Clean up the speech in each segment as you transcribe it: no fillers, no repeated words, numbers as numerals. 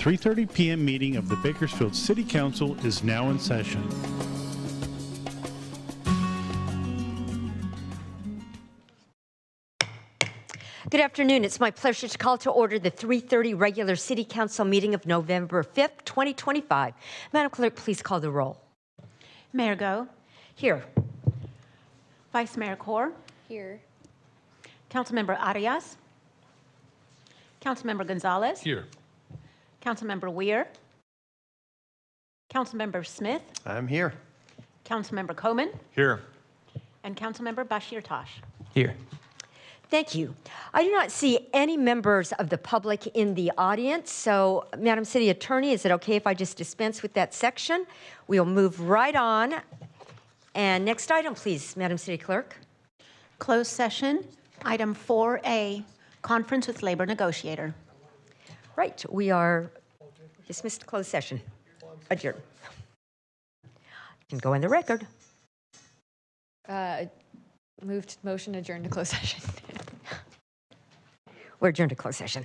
3:30 p.m. meeting of the Bakersfield City Council is now in session. Good afternoon. It's my pleasure to call to order the 3:30 regular City Council meeting of November 5th, 2025. Madam Clerk, please call the roll. Mayor Go. Here. Vice Mayor Kaur. Here. Councilmember Arias. Councilmember Gonzalez. Here. Councilmember Weir. Councilmember Smith. I'm here. Councilmember Coman. Here. And Councilmember Bashir Tosh. Here. Thank you. I do not see any members of the public in the audience, so Madam City Attorney, is it okay if I just dispense with that section? We'll move right on. And next item, please, Madam City Clerk. Closed session, item 4A, conference with labor negotiator. Right, we are dismissed to closed session. Adjourned. Can go in the record. Moved motion adjourned to closed session. We're adjourned to closed session.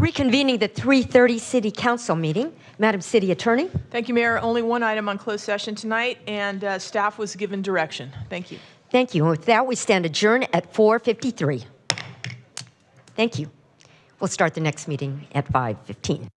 reconvening the 3:30 City Council meeting. Madam City Attorney? Thank you, Mayor. Only one item on closed session tonight, and staff was given direction. Thank you. Thank you. And with that, we stand adjourned at 4:53. Thank you. We'll start the next meeting at 5:15.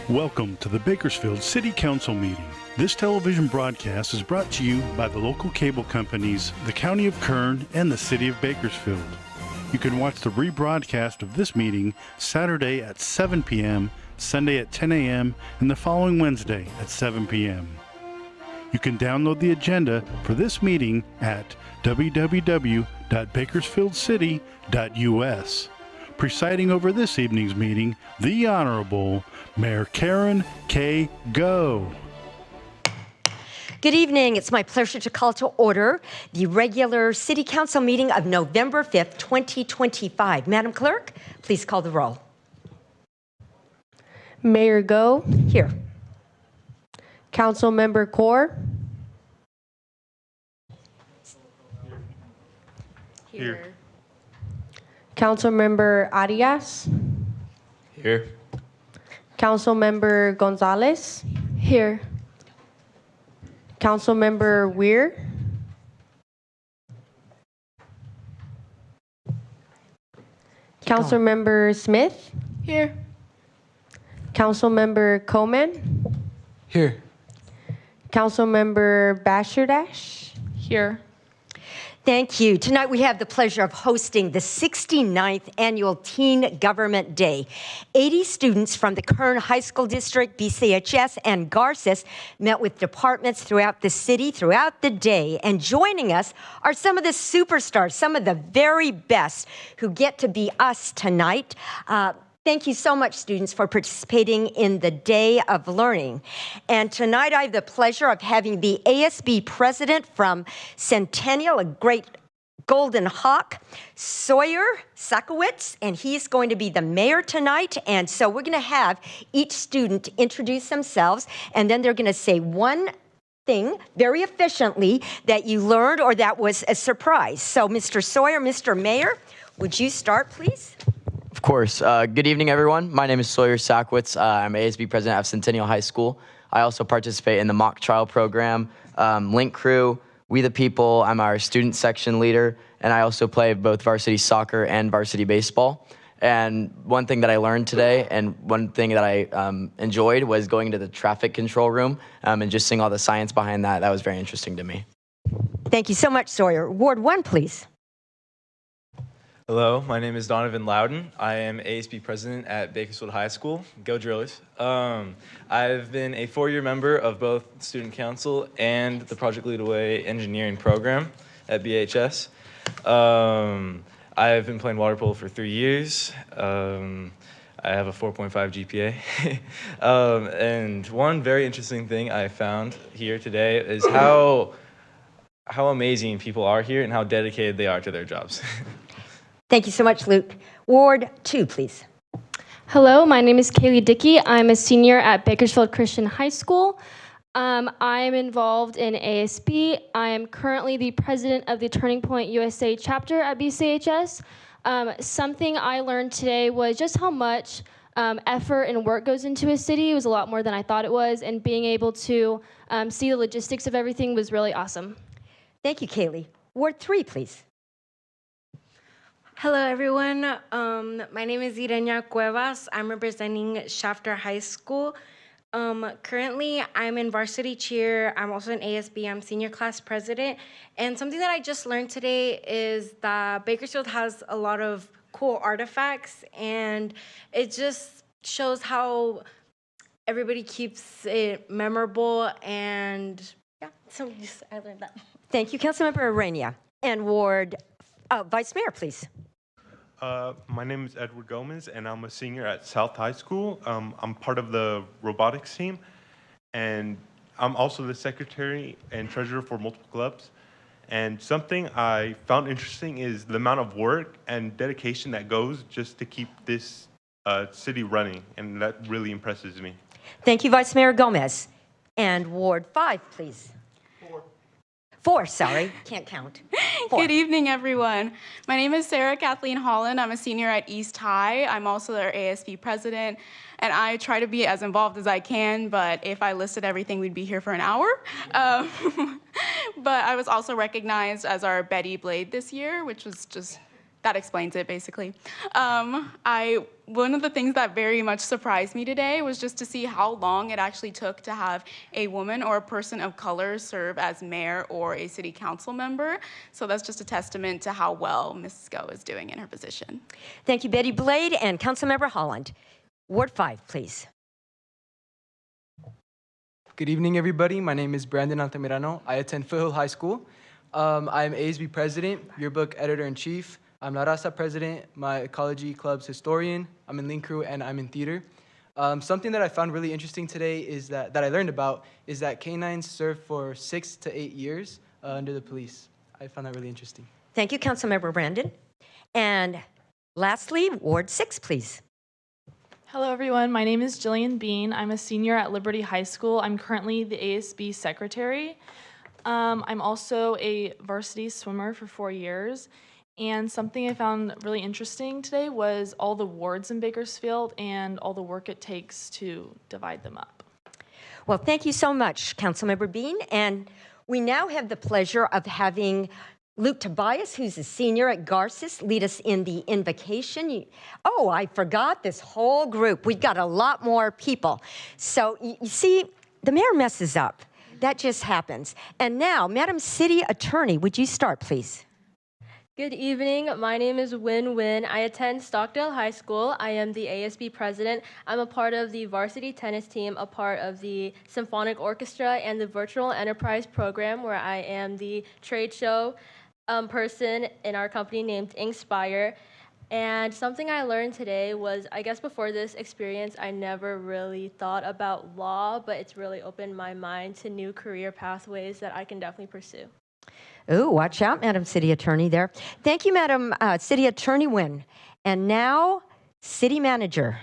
Welcome to the Bakersfield City Council meeting. This television broadcast is brought to you by the local cable companies, the County of Kern, and the City of Bakersfield. You can watch the rebroadcast of this meeting Saturday at 7 p.m., Sunday at 10 a.m., and the following Wednesday at 7 p.m. You can download the agenda for this meeting at www.bakersfieldcity.us. Presiding over this evening's meeting, the Honorable Mayor Karen K. Go. Good evening. It's my pleasure to call to order the regular City Council meeting of November 5th, 2025. Madam Clerk, please call the roll. Mayor Go. Here. Councilmember Core. Here. Councilmember Arias. Here. Councilmember Gonzalez. Here. Councilmember Weir. Councilmember Smith. Here. Councilmember Coleman. Here. Councilmember Basherdash. Here. Thank you. Tonight we have the pleasure of hosting the 69th Annual Teen Government Day. 80 students from the Kern High School District, BCHS, and Garces met with departments throughout the city throughout the day. And joining us are some of the superstars, some of the very best who get to be us tonight. Thank you so much, students, for participating in the Day of Learning. And tonight I have the pleasure of having the ASB president from Centennial, a great Golden Hawk, Sawyer Sakowitz, and he's going to be the mayor tonight. And so we're going to have each student introduce themselves, and then they're going to say one thing very efficiently that you learned or that was a surprise. So Mr. Sawyer, Mr. Mayor, would you start, please? Of course. Good evening, everyone. My name is Sawyer Sakowitz. I'm ASB president of Centennial High School. I also participate in the mock trial program, Link Crew, We the People. I'm our student section leader, and I also play both varsity soccer and varsity baseball. And one thing that I learned today, and one thing that I enjoyed, was going into the traffic control room and just seeing all the science behind that. That was very interesting to me. Thank you so much, Sawyer. Ward 1, please. Hello, my name is Donovan Loudon. I am ASB president at Bakersfield High School. Go Drillers. I've been a 4-year member of both Student Council and the Project Lead Away engineering program at BHS. I've been playing water polo for 3 years. I have a 4.5 GPA. And one very interesting thing I found here today is how amazing people are here and how dedicated they are to their jobs. Thank you so much, Luke. Ward 2, please. Hello, my name is Kaylee Dickey. I'm a senior at Bakersfield Christian High School. I am involved in ASB. I am currently the president of the Turning Point USA chapter at BCHS. Something I learned today was just how much effort and work goes into a city. It was a lot more than I thought it was, and being able to see the logistics of everything was really awesome. Thank you, Kaylee. Ward 3, please. Hello, everyone. My name is Irenia Cuevas. I'm representing Shafter High School. Currently, I'm in varsity cheer. I'm also in ASB. I'm senior class president. And something that I just learned today is that Bakersfield has a lot of cool artifacts, and it just shows how everybody keeps it memorable. And yeah, so just I learned that. Thank you, Councilmember Arania. And Ward, Vice Mayor, please. My name is Edward Gomez, and I'm a senior at South High School. I'm part of the robotics team, and I'm also the secretary and treasurer for multiple clubs. And something I found interesting is the amount of work and dedication that goes just to keep this city running, and that really impresses me. Thank you, Vice Mayor Gomez. And Ward 5, please. 4, sorry, can't count. 4. Good evening, everyone. My name is Sarah Kathleen Holland. I'm a senior at East High. I'm also their ASB president, and I try to be as involved as I can, but if I listed everything, we'd be here for an hour. But I was also recognized as our Betty Blade this year, which was just that explains it, basically. One of the things that very much surprised me today was just to see how long it actually took to have a woman or a person of color serve as mayor or a city council member. So that's just a testament to how well Mrs. Go is doing in her position. Thank you, Betty Blade and Councilmember Holland. Ward 5, please. Good evening, everybody. My name is Brandon Altamirano. I attend Foothill High School. I'm ASB president, yearbook editor-in-chief. I'm La Raza president, my ecology club's historian. I'm in Link Crew and I'm in theater. Something that I found really interesting today is that I learned about is that canines serve for 6 to 8 years under the police. I found that really interesting. Thank you, Councilmember Brandon. And lastly, Ward 6, please. Hello, everyone. My name is Jillian Bean. I'm a senior at Liberty High School. I'm currently the ASB secretary. I'm also a varsity swimmer for 4 years. And something I found really interesting today was all the wards in Bakersfield and all the work it takes to divide them up. Well, thank you so much, Councilmember Bean. And we now have the pleasure of having Luke Tobias, who's a senior at Garces, lead us in the invocation. Oh, I forgot this whole group. We've got a lot more people. So you see, the mayor messes up. That just happens. And now, Madam City Attorney, would you start, please? Good evening. My name is Win Win. I attend Stockdale High School. I am the ASB president. I'm a part of the varsity tennis team, a part of the symphonic orchestra, and the virtual enterprise program, where I am the trade show person in our company named Inspire. And something I learned today was, I guess before this experience, I never really thought about law, but it's really opened my mind to new career pathways that I can definitely pursue. Oh, watch out, Madam City Attorney there. Thank you, Madam City Attorney Wynn. And now, City Manager.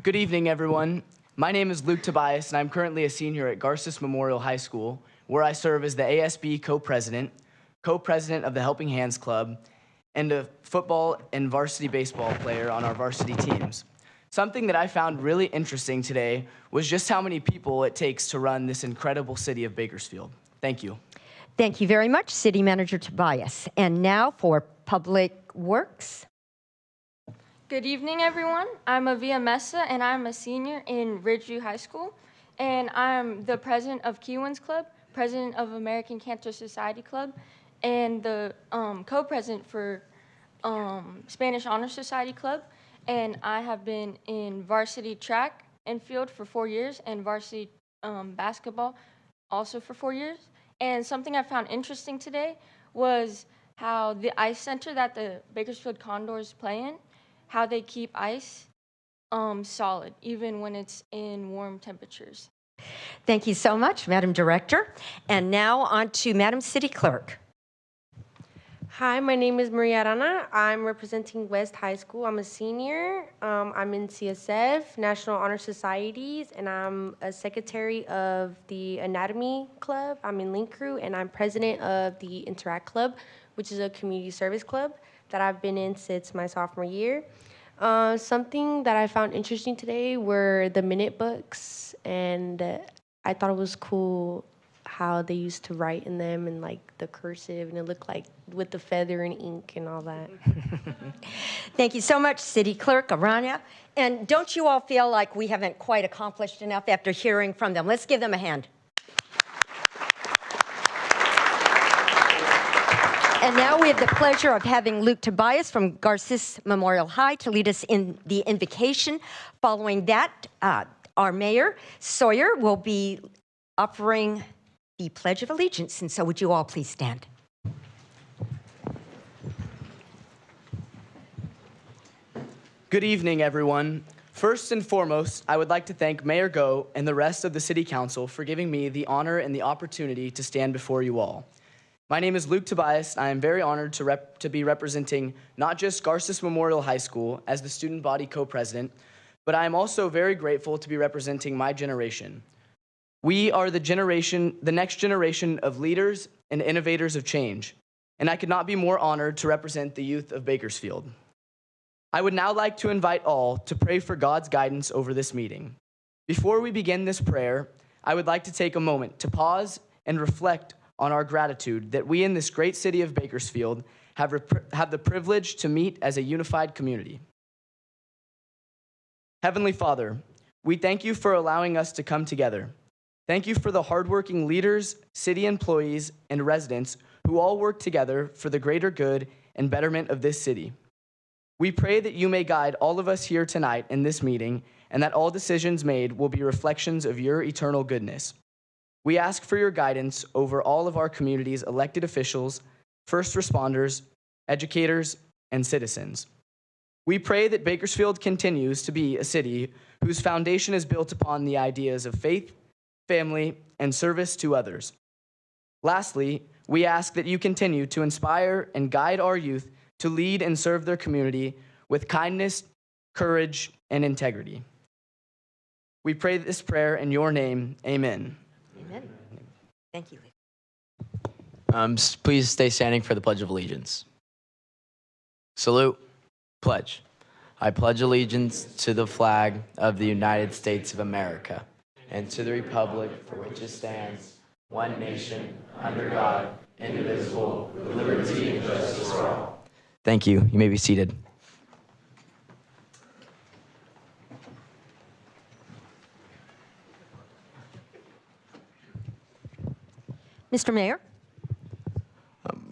Good evening, everyone. My name is Luke Tobias, and I'm currently a senior at Garces Memorial High School, where I serve as the ASB co-president of the Helping Hands Club, and a football and varsity baseball player on our varsity teams. Something that I found really interesting today was just how many people it takes to run this incredible city of Bakersfield. Thank you. Thank you very much, City Manager Tobias. And now for Public Works. Good evening, everyone. I'm Avia Mesa, and I'm a senior in Ridgeview High School. And I'm the president of Kiwanis Club, president of American Cancer Society Club, and the co-president for Spanish Honor Society Club. And I have been in varsity track and field for 4 years, and varsity basketball also for 4 years. And something I found interesting today was how the ice center that the Bakersfield Condors play in, how they keep ice solid, even when it's in warm temperatures. Thank you so much, Madam Director. And now on to Madam City Clerk. Hi, my name is Maria Arana. I'm representing West High School. I'm a senior. I'm in CSF, National Honor Societies, and I'm a secretary of the Anatomy Club. I'm in Link Crew, and I'm president of the Interact Club, which is a community service club that I've been in since my sophomore year. Something that I found interesting today were the minute books, and I thought it was cool how they used to write in them and like the cursive, and it looked like with the feather and ink and all that. Thank you so much, City Clerk Arana. And don't you all feel like we haven't quite accomplished enough after hearing from them? Let's give them a hand. And now we have the pleasure of having Luke Tobias from Garces Memorial High to lead us in the invocation. Following that, our mayor, Sawyer, will be offering the Pledge of Allegiance. And so would you all please stand? Good evening, everyone. First and foremost, I would like to thank Mayor Go and the rest of the City Council for giving me the honor and the opportunity to stand before you all. My name is Luke Tobias, and I am very honored to be representing not just Garces Memorial High School as the student body co-president, but I am also very grateful to be representing my generation. We are the next generation of leaders and innovators of change, and I could not be more honored to represent the youth of Bakersfield. I would now like to invite all to pray for God's guidance over this meeting. Before we begin this prayer, I would like to take a moment to pause and reflect on our gratitude that we in this great city of Bakersfield have the privilege to meet as a unified community. Heavenly Father, we thank you for allowing us to come together. Thank you for the hardworking leaders, city employees, and residents who all work together for the greater good and betterment of this city. We pray that you may guide all of us here tonight in this meeting and that all decisions made will be reflections of your eternal goodness. We ask for your guidance over all of our community's elected officials, first responders, educators, and citizens. We pray that Bakersfield continues to be a city whose foundation is built upon the ideas of faith, family, and service to others. Lastly, we ask that you continue to inspire and guide our youth to lead and serve their community with kindness, courage, and integrity. We pray this prayer in your name. Amen. Amen. Thank you. Please stay standing for the Pledge of Allegiance. Salute. Pledge. I pledge allegiance to the flag of the United States of America and to the republic for which it stands, one nation, under God, indivisible, with liberty and justice for all. Thank you. You may be seated. Mr. Mayor?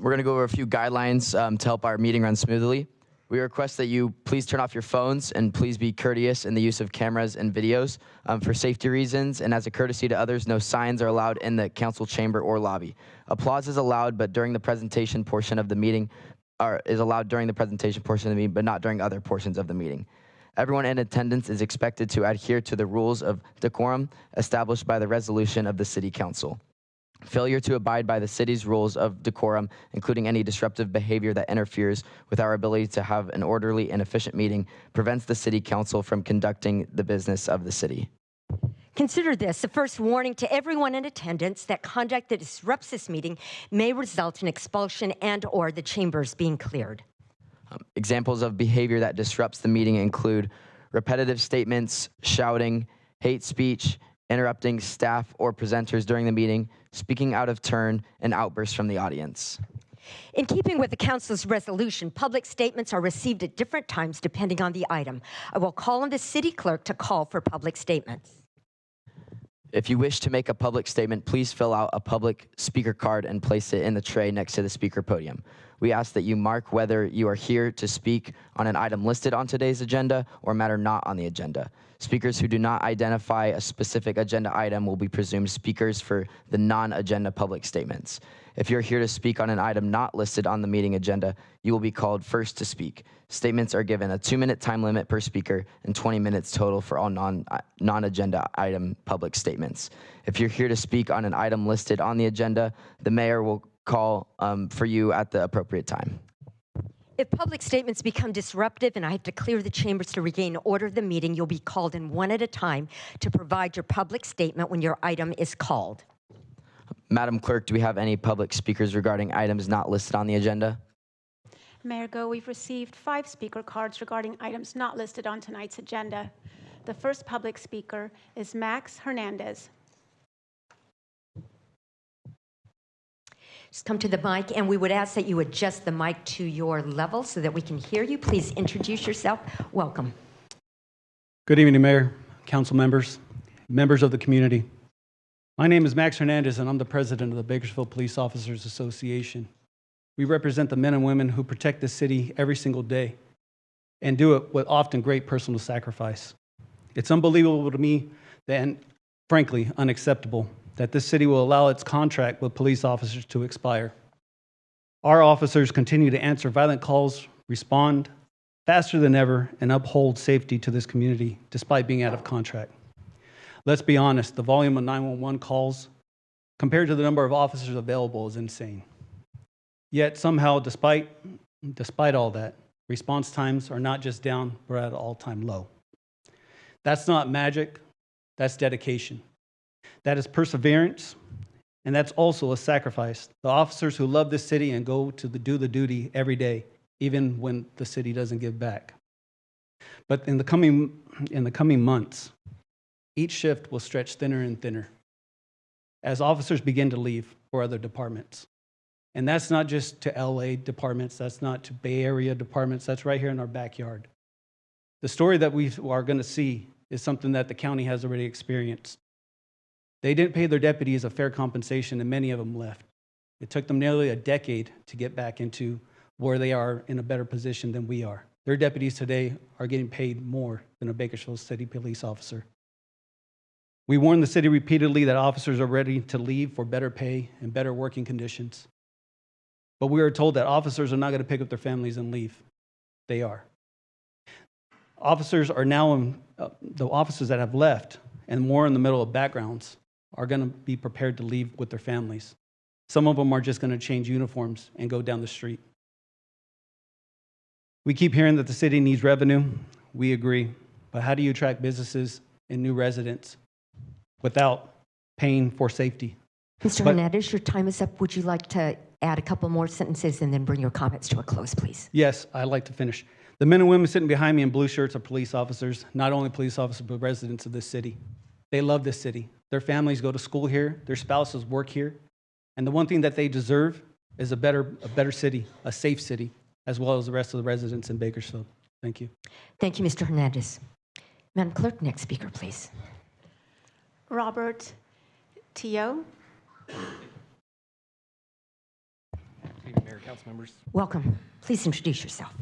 We're going to go over a few guidelines to help our meeting run smoothly. We request that you please turn off your phones and please be courteous in the use of cameras and videos for safety reasons, and as a courtesy to others, no signs are allowed in the council chamber or lobby. Applause is allowed, but during the presentation portion of the meeting, but not during other portions of the meeting. Everyone in attendance is expected to adhere to the rules of decorum established by the resolution of the City Council. Failure to abide by the city's rules of decorum, including any disruptive behavior that interferes with our ability to have an orderly and efficient meeting, prevents the City Council from conducting the business of the city. Consider this the first warning to everyone in attendance that conduct that disrupts this meeting may result in expulsion and/or the chambers being cleared. Examples of behavior that disrupts the meeting include repetitive statements, shouting, hate speech, interrupting staff or presenters during the meeting, speaking out of turn, and outbursts from the audience. In keeping with the council's resolution, public statements are received at different times depending on the item. I will call on the city clerk to call for public statements. If you wish to make a public statement, please fill out a public speaker card and place it in the tray next to the speaker podium. We ask that you mark whether you are here to speak on an item listed on today's agenda or matter not on the agenda. Speakers who do not identify a specific agenda item will be presumed speakers for the non-agenda public statements. If you're here to speak on an item not listed on the meeting agenda, you will be called first to speak. Statements are given a 2-minute time limit per speaker and 20 minutes total for all non-agenda item public statements. If you're here to speak on an item listed on the agenda, the mayor will call for you at the appropriate time. If public statements become disruptive and I have to clear the chambers to regain order of the meeting, you'll be called in one at a time to provide your public statement when your item is called. Madam Clerk, do we have any public speakers regarding items not listed on the agenda? Mayor Go, we've received 5 speaker cards regarding items not listed on tonight's agenda. The first public speaker is Max Hernandez. Just come to the mic, and we would ask that you adjust the mic to your level so that we can hear you. Please introduce yourself. Welcome. Good evening, Mayor, council members, members of the community. My name is Max Hernandez, and I'm the president of the Bakersfield Police Officers Association. We represent the men and women who protect the city every single day and do it with often great personal sacrifice. It's unbelievable to me and, frankly, unacceptable that this city will allow its contract with police officers to expire. Our officers continue to answer violent calls, respond faster than ever, and uphold safety to this community despite being out of contract. Let's be honest, the volume of 911 calls compared to the number of officers available is insane. Yet somehow, despite all that, response times are not just down, but at an all-time low. That's not magic, that's dedication. That is perseverance, and that's also a sacrifice. The officers who love this city and go to do the duty every day, even when the city doesn't give back. But in the coming months, each shift will stretch thinner and thinner as officers begin to leave for other departments. And that's not just to LA departments, that's not to Bay Area departments, that's right here in our backyard. The story that we are going to see is something that the county has already experienced. They didn't pay their deputies a fair compensation, and many of them left. It took them nearly a decade to get back into where they are in a better position than we are. Their deputies today are getting paid more than a Bakersfield City police officer. We warned the city repeatedly that officers are ready to leave for better pay and better working conditions. But we were told that officers are not going to pick up their families and leave. They are. Officers are now, the officers that have left and more in the middle of backgrounds are going to be prepared to leave with their families. Some of them are just going to change uniforms and go down the street. We keep hearing that the city needs revenue. We agree. But how do you attract businesses and new residents without paying for safety? Mr. Hernandez, your time is up. Would you like to add a couple more sentences and then bring your comments to a close, please? Yes, I'd like to finish. The men and women sitting behind me in blue shirts are police officers, not only police officers, but residents of this city. They love this city. Their families go to school here. Their spouses work here. And the one thing that they deserve is a better city, a safe city, as well as the rest of the residents in Bakersfield. Thank you. Thank you, Mr. Hernandez. Madam Clerk, next speaker, please. Robert Teo. Mayor, council members. Welcome. Please introduce yourself.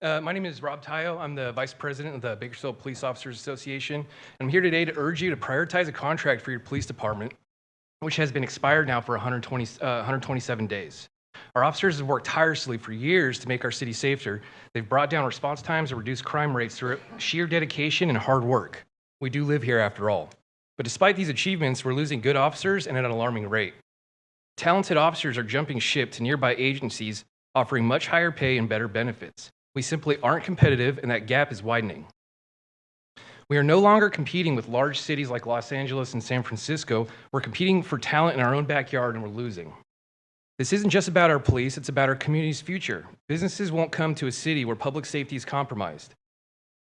My name is Rob Tayo. I'm the Vice President of the Bakersfield Police Officers Association. I'm here today to urge you to prioritize a contract for your police department, which has been expired now for 127 days. Our officers have worked tirelessly for years to make our city safer. They've brought down response times and reduced crime rates through sheer dedication and hard work. We do live here after all. But despite these achievements, we're losing good officers and at an alarming rate. Talented officers are jumping ship to nearby agencies offering much higher pay and better benefits. We simply aren't competitive, and that gap is widening. We are no longer competing with large cities like Los Angeles and San Francisco. We're competing for talent in our own backyard, and we're losing. This isn't just about our police, it's about our community's future. Businesses won't come to a city where public safety is compromised.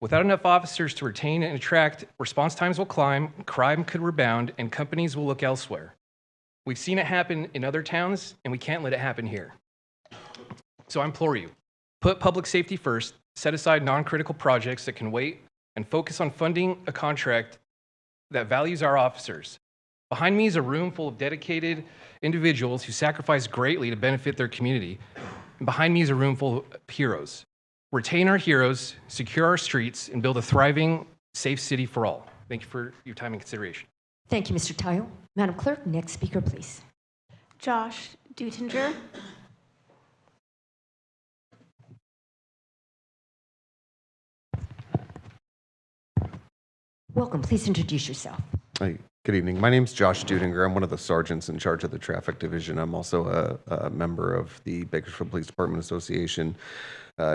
Without enough officers to retain and attract, response times will climb, crime could rebound, and companies will look elsewhere. We've seen it happen in other towns, and we can't let it happen here. So I implore you, put public safety first, set aside non-critical projects that can wait, and focus on funding a contract that values our officers. Behind me is a room full of dedicated individuals who sacrifice greatly to benefit their community. And behind me is a room full of heroes. Retain our heroes, secure our streets, and build a thriving, safe city for all. Thank you for your time and consideration. Thank you, Mr. Tayo. Madam Clerk, next speaker, please. Josh Dutinger. Welcome. Please introduce yourself. Hi, good evening. My name's Josh Dudinger. I'm one of the sergeants in charge of the traffic division. I'm also a member of the Bakersfield Police Department Association.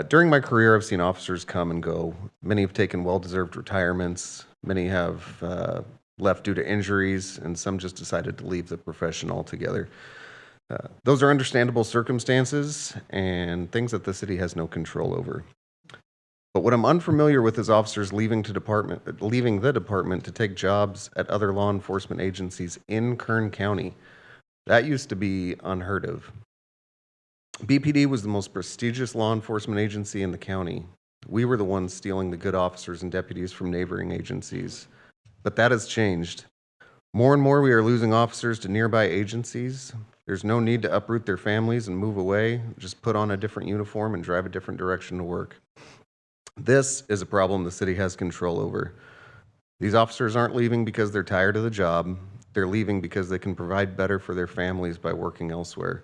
During my career, I've seen officers come and go. Many have taken well-deserved retirements. Many have left due to injuries, and some just decided to leave the profession altogether. Those are understandable circumstances and things that the city has no control over. But what I'm unfamiliar with is officers leaving the department to take jobs at other law enforcement agencies in Kern County. That used to be unheard of. BPD was the most prestigious law enforcement agency in the county. We were the ones stealing the good officers and deputies from neighboring agencies. But that has changed. More and more we are losing officers to nearby agencies. There's no need to uproot their families and move away. Just put on a different uniform and drive a different direction to work. This is a problem the city has control over. These officers aren't leaving because they're tired of the job. They're leaving because they can provide better for their families by working elsewhere.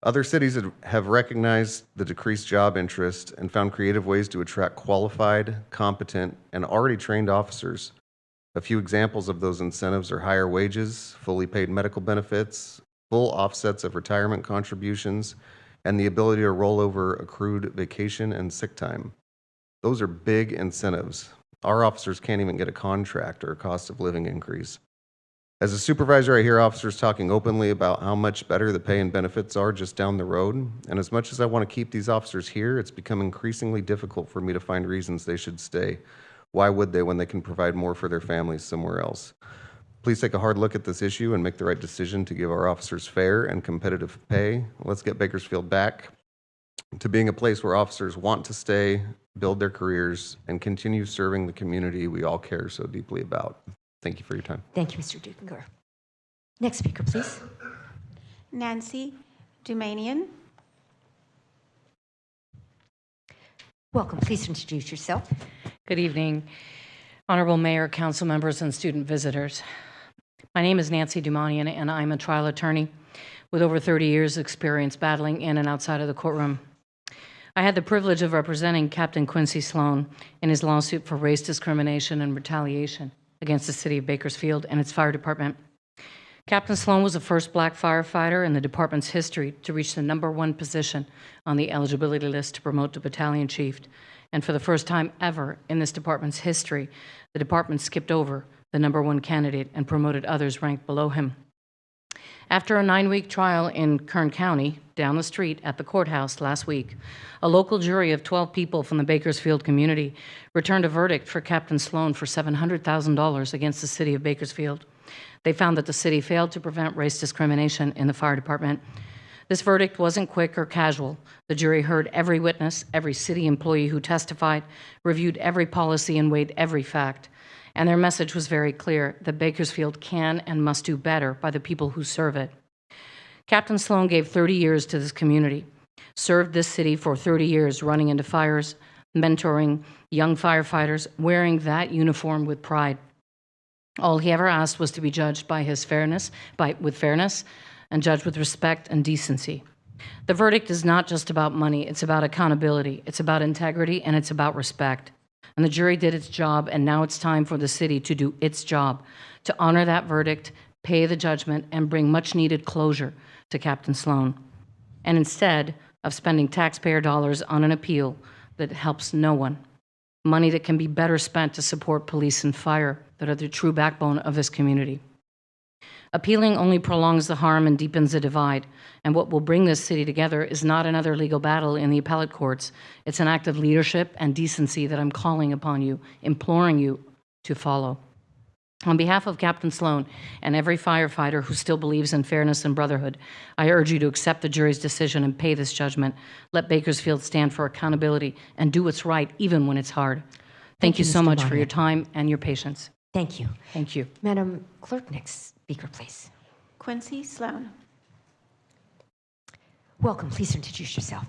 Other cities have recognized the decreased job interest and found creative ways to attract qualified, competent, and already trained officers. A few examples of those incentives are higher wages, fully paid medical benefits, full offsets of retirement contributions, and the ability to roll over accrued vacation and sick time. Those are big incentives. Our officers can't even get a contract or a cost of living increase. As a supervisor, I hear officers talking openly about how much better the pay and benefits are just down the road. And as much as I want to keep these officers here, it's become increasingly difficult for me to find reasons they should stay. Why would they when they can provide more for their families somewhere else? Please take a hard look at this issue and make the right decision to give our officers fair and competitive pay. Let's get Bakersfield back to being a place where officers want to stay, build their careers, and continue serving the community we all care so deeply about. Thank you for your time. Thank you, Mr. Dukinger. Next speaker, please. Nancy Dumanian. Welcome. Please introduce yourself. Good evening, Honorable Mayor, council members, and student visitors. My name is Nancy Dumanian, and I'm a trial attorney with over 30 years' experience battling in and outside of the courtroom. I had the privilege of representing Captain Quincy Sloan in his lawsuit for race discrimination and retaliation against the city of Bakersfield and its fire department. Captain Sloan was the first black firefighter in the department's history to reach the #1 position on the eligibility list to promote to battalion chief. And for the first time ever in this department's history, the department skipped over the #1 candidate and promoted others ranked below him. After a 9-week trial in Kern County, down the street at the courthouse last week, a local jury of 12 people from the Bakersfield community returned a verdict for Captain Sloan for $700,000 against the city of Bakersfield. They found that the city failed to prevent race discrimination in the fire department. This verdict wasn't quick or casual. The jury heard every witness, every city employee who testified, reviewed every policy, and weighed every fact. And their message was very clear, that Bakersfield can and must do better by the people who serve it. Captain Sloan gave 30 years to this community, served this city for 30 years running into fires, mentoring young firefighters, wearing that uniform with pride. All he ever asked was to be judged by his fairness, with fairness, and judged with respect and decency. The verdict is not just about money, it's about accountability, it's about integrity, and it's about respect. And the jury did its job, and now it's time for the city to do its job, to honor that verdict, pay the judgment, and bring much-needed closure to Captain Sloan. And instead of spending taxpayer dollars on an appeal that helps no one, money that can be better spent to support police and fire that are the true backbone of this community. Appealing only prolongs the harm and deepens the divide, and what will bring this city together is not another legal battle in the appellate courts. It's an act of leadership and decency that I'm calling upon you, imploring you to follow. On behalf of Captain Sloan and every firefighter who still believes in fairness and brotherhood, I urge you to accept the jury's decision and pay this judgment. Let Bakersfield stand for accountability and do what's right, even when it's hard. Thank you so Mr. much for Monahan. your time and your patience. Thank you. Thank you. Madam Clerk, next speaker, please. Quincy Sloan. Welcome. Please introduce yourself.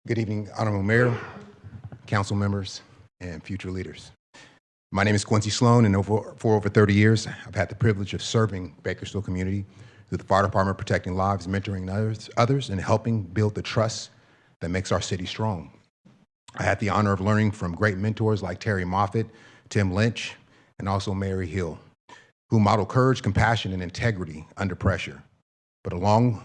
Good evening, Honorable Mayor, council members, and future leaders. My name is Quincy Sloan, and for over 30 years, I've had the privilege of serving Bakersfield community through the fire department, protecting lives, mentoring others, and helping build the trust that makes our city strong. I had the honor of learning from great mentors like Terry Moffitt, Tim Lynch, and also Mary Hill, who modeled courage, compassion, and integrity under pressure. But along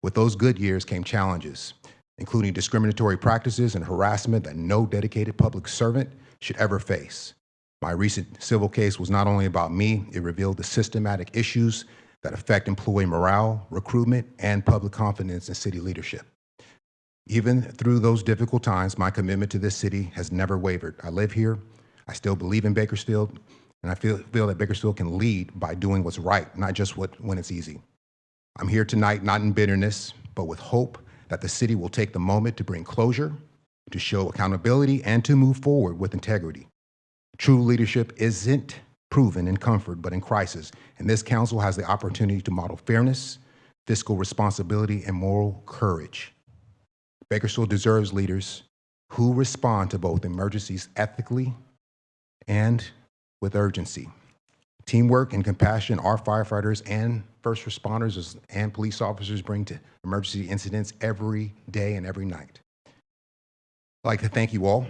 with those good years came challenges, including discriminatory practices and harassment that no dedicated public servant should ever face. My recent civil case was not only about me, it revealed the systematic issues that affect employee morale, recruitment, and public confidence in city leadership. Even through those difficult times, my commitment to this city has never wavered. I live here, I still believe in Bakersfield, and I feel that Bakersfield can lead by doing what's right, not just when it's easy. I'm here tonight not in bitterness, but with hope that the city will take the moment to bring closure, to show accountability, and to move forward with integrity. True leadership isn't proven in comfort, but in crisis, and this council has the opportunity to model fairness, fiscal responsibility, and moral courage. Bakersfield deserves leaders who respond to both emergencies ethically and with urgency. Teamwork and compassion our firefighters and first responders and police officers bring to emergency incidents every day and every night. I'd like to thank you all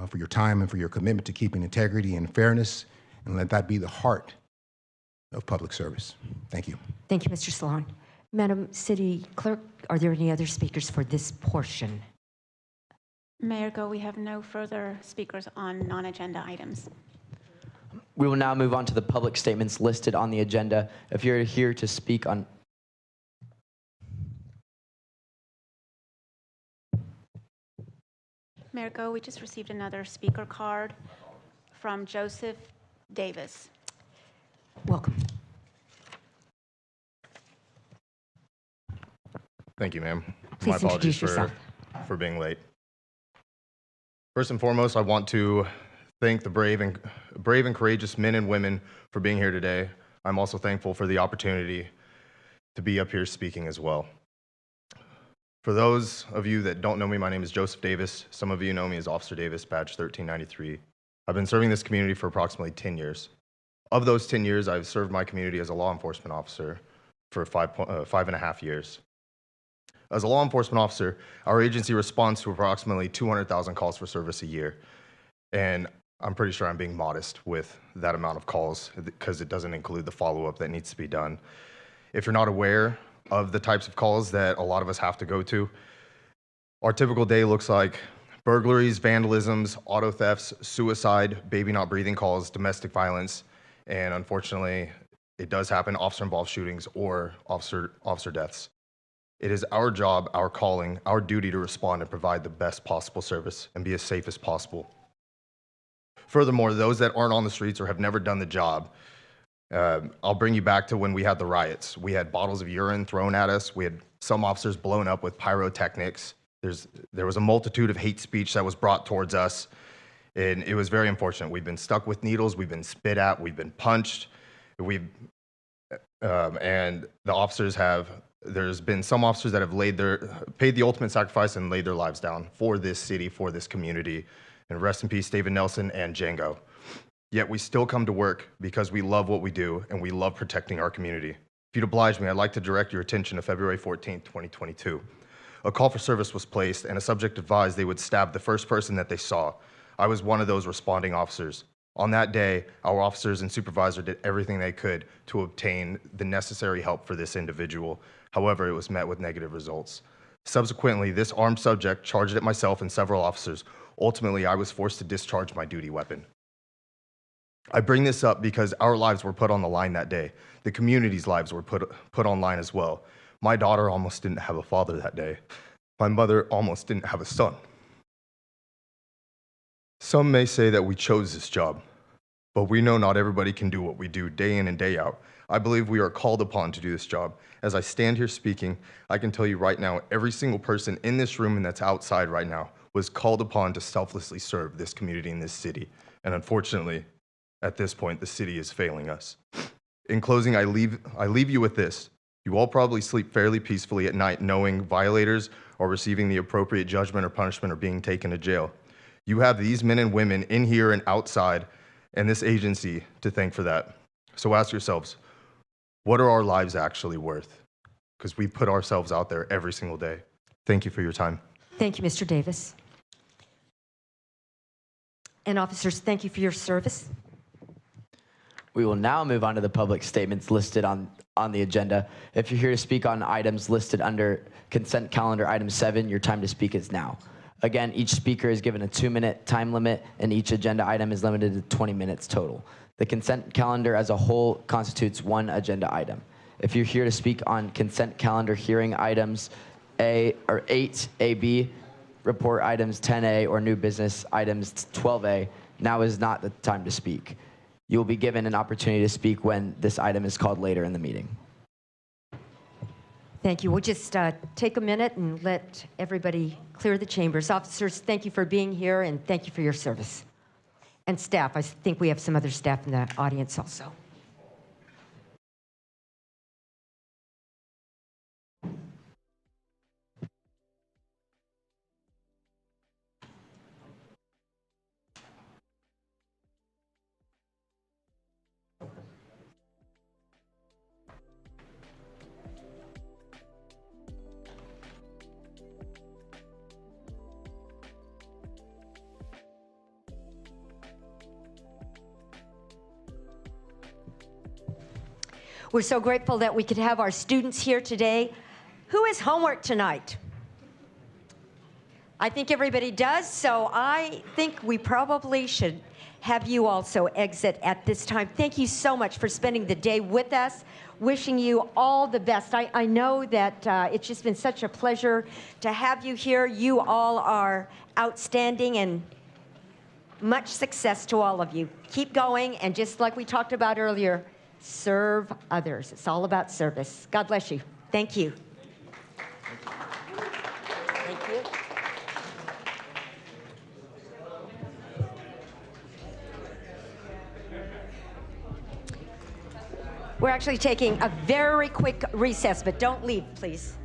for your time and for your commitment to keeping integrity and fairness, and let that be the heart of public service. Thank you. Thank you, Mr. Sloan. Madam City Clerk, are there any other speakers for this portion? Mayor Go, we have no further speakers on non-agenda items. We will now move on to the public statements listed on the agenda. If you're here to speak on... Mayor Go, we just received another speaker card from Joseph Davis. Welcome. Thank you, ma'am. Please My apologies introduce yourself. for being late. First and foremost, I want to thank the brave and courageous men and women for being here today. I'm also thankful for the opportunity to be up here speaking as well. For those of you that don't know me, my name is Joseph Davis. Some of you know me as Officer Davis, badge 1393. I've been serving this community for approximately 10 years. Of those 10 years, I've served my community as a law enforcement officer for 5.5 years. As a law enforcement officer, our agency responds to approximately 200,000 calls for service a year. And I'm pretty sure I'm being modest with that amount of calls because it doesn't include the follow-up that needs to be done. If you're not aware of the types of calls that a lot of us have to go to, our typical day looks like burglaries, vandalisms, auto thefts, suicide, baby not breathing calls, domestic violence, and unfortunately, it does happen, officer-involved shootings or officer deaths. It is our job, our calling, our duty to respond and provide the best possible service and be as safe as possible. Furthermore, those that aren't on the streets or have never done the job, I'll bring you back to when we had the riots. We had bottles of urine thrown at us. We had some officers blown up with pyrotechnics. There was a multitude of hate speech that was brought towards us, and it was very unfortunate. We've been stuck with needles. We've been spit at. We've been punched. And the officers have. There's been some officers that have paid the ultimate sacrifice and laid their lives down for this city, for this community. And rest in peace, David Nelson and Django. Yet we still come to work because we love what we do and we love protecting our community. If you'd oblige me, I'd like to direct your attention to February 14th, 2022. A call for service was placed and a subject advised they would stab the first person that they saw. I was one of those responding officers. On that day, our officers and supervisor did everything they could to obtain the necessary help for this individual. However, it was met with negative results. Subsequently, this armed subject charged at myself and several officers. Ultimately, I was forced to discharge my duty weapon. I bring this up because our lives were put on the line that day. The community's lives were put online as well. My daughter almost didn't have a father that day. My mother almost didn't have a son. Some may say that we chose this job, but we know not everybody can do what we do day in and day out. I believe we are called upon to do this job. As I stand here speaking, I can tell you right now, every single person in this room and that's outside right now was called upon to selflessly serve this community and this city. And unfortunately, at this point, the city is failing us. In closing, I leave you with this. You all probably sleep fairly peacefully at night knowing violators are receiving the appropriate judgment or punishment or being taken to jail. You have these men and women in here and outside and this agency to thank for that. So ask yourselves, what are our lives actually worth? Because we put ourselves out there every single day. Thank you for your time. Thank you, Mr. Davis. And officers, thank you for your service. We will now move on to the public statements listed on the agenda. If you're here to speak on items listed under consent calendar item 7, your time to speak is now. Again, each speaker is given a 2-minute time limit, and each agenda item is limited to 20 minutes total. The consent calendar as a whole constitutes one agenda item. If you're here to speak on consent calendar hearing items 8, AB, report items 10A, or new business items 12A, now is not the time to speak. You will be given an opportunity to speak when this item is called later in the meeting. Thank you. We'll just take a minute and let everybody clear the chambers. Officers, thank you for being here and thank you for your service. And staff, I think we have some other staff in the audience also. We're so grateful that we could have our students here today. Who has homework tonight? I think everybody does, so I think we probably should have you also exit at this time. Thank you so much for spending the day with us. Wishing you all the best. I know that it's just been such a pleasure to have you here. You all are outstanding, and much success to all of you. Keep going, and just like we talked about earlier, Serve others. It's all about service. God bless you. Thank you. Thank you. We're actually taking a very quick recess, but don't leave, please.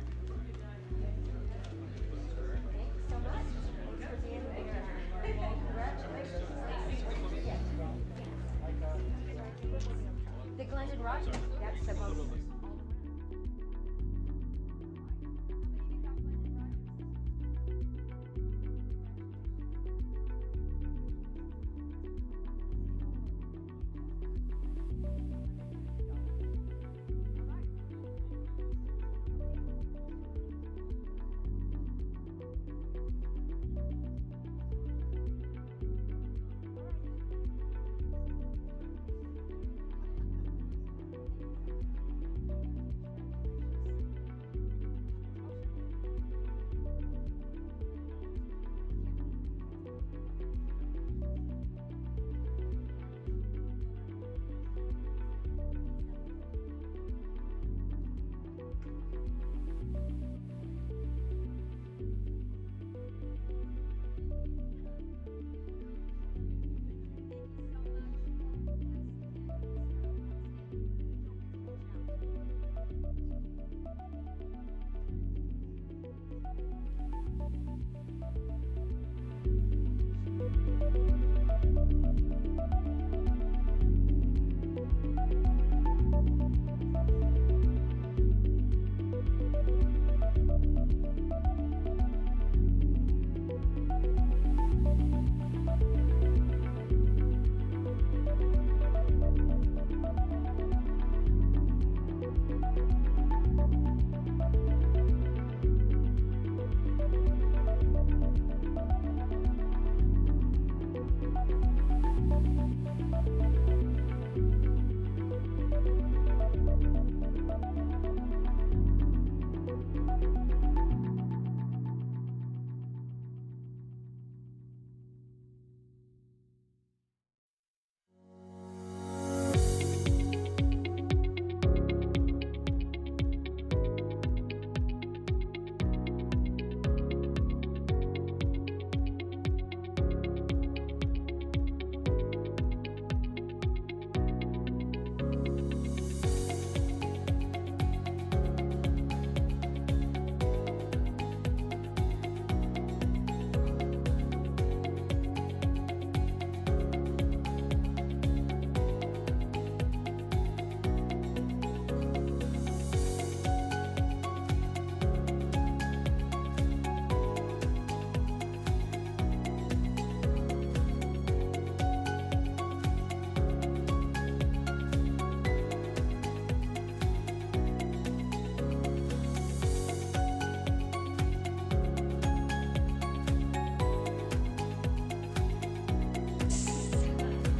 The Glendon Rock, that's the most.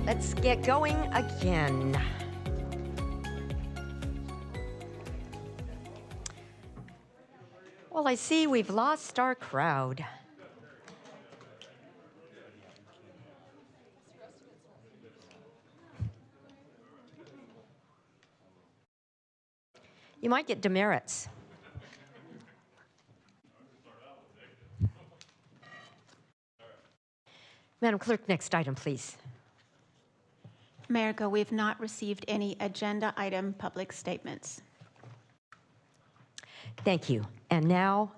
Let's get going again. Well, I see we've lost our crowd. You might get demerits. Madam Clerk, next item, please. Mayor Go, we have not received any agenda item public statements. Thank you. And now,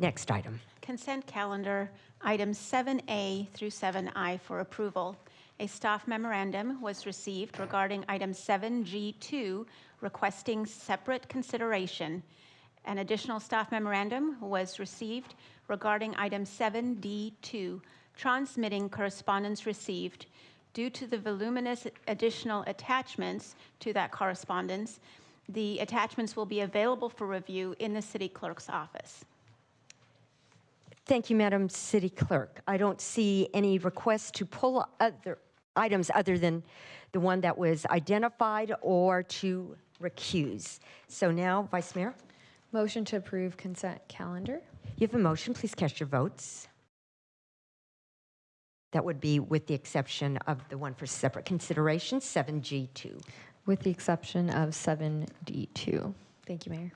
next item. Consent calendar, items 7A through 7I for approval. A staff memorandum was received regarding item 7G2, requesting separate consideration. An additional staff memorandum was received regarding item 7D2, transmitting correspondence received. Due to the voluminous additional attachments to that correspondence, the attachments will be available for review in the City Clerk's office. Thank you, Madam City Clerk. I don't see any requests to pull other items other than the one that was identified or to recuse. So now, Vice Mayor? Motion to approve consent calendar. You have a motion. Please cast your votes. That would be with the exception of the one for separate consideration, 7G2. with the exception of 7D2. Thank you, Mayor.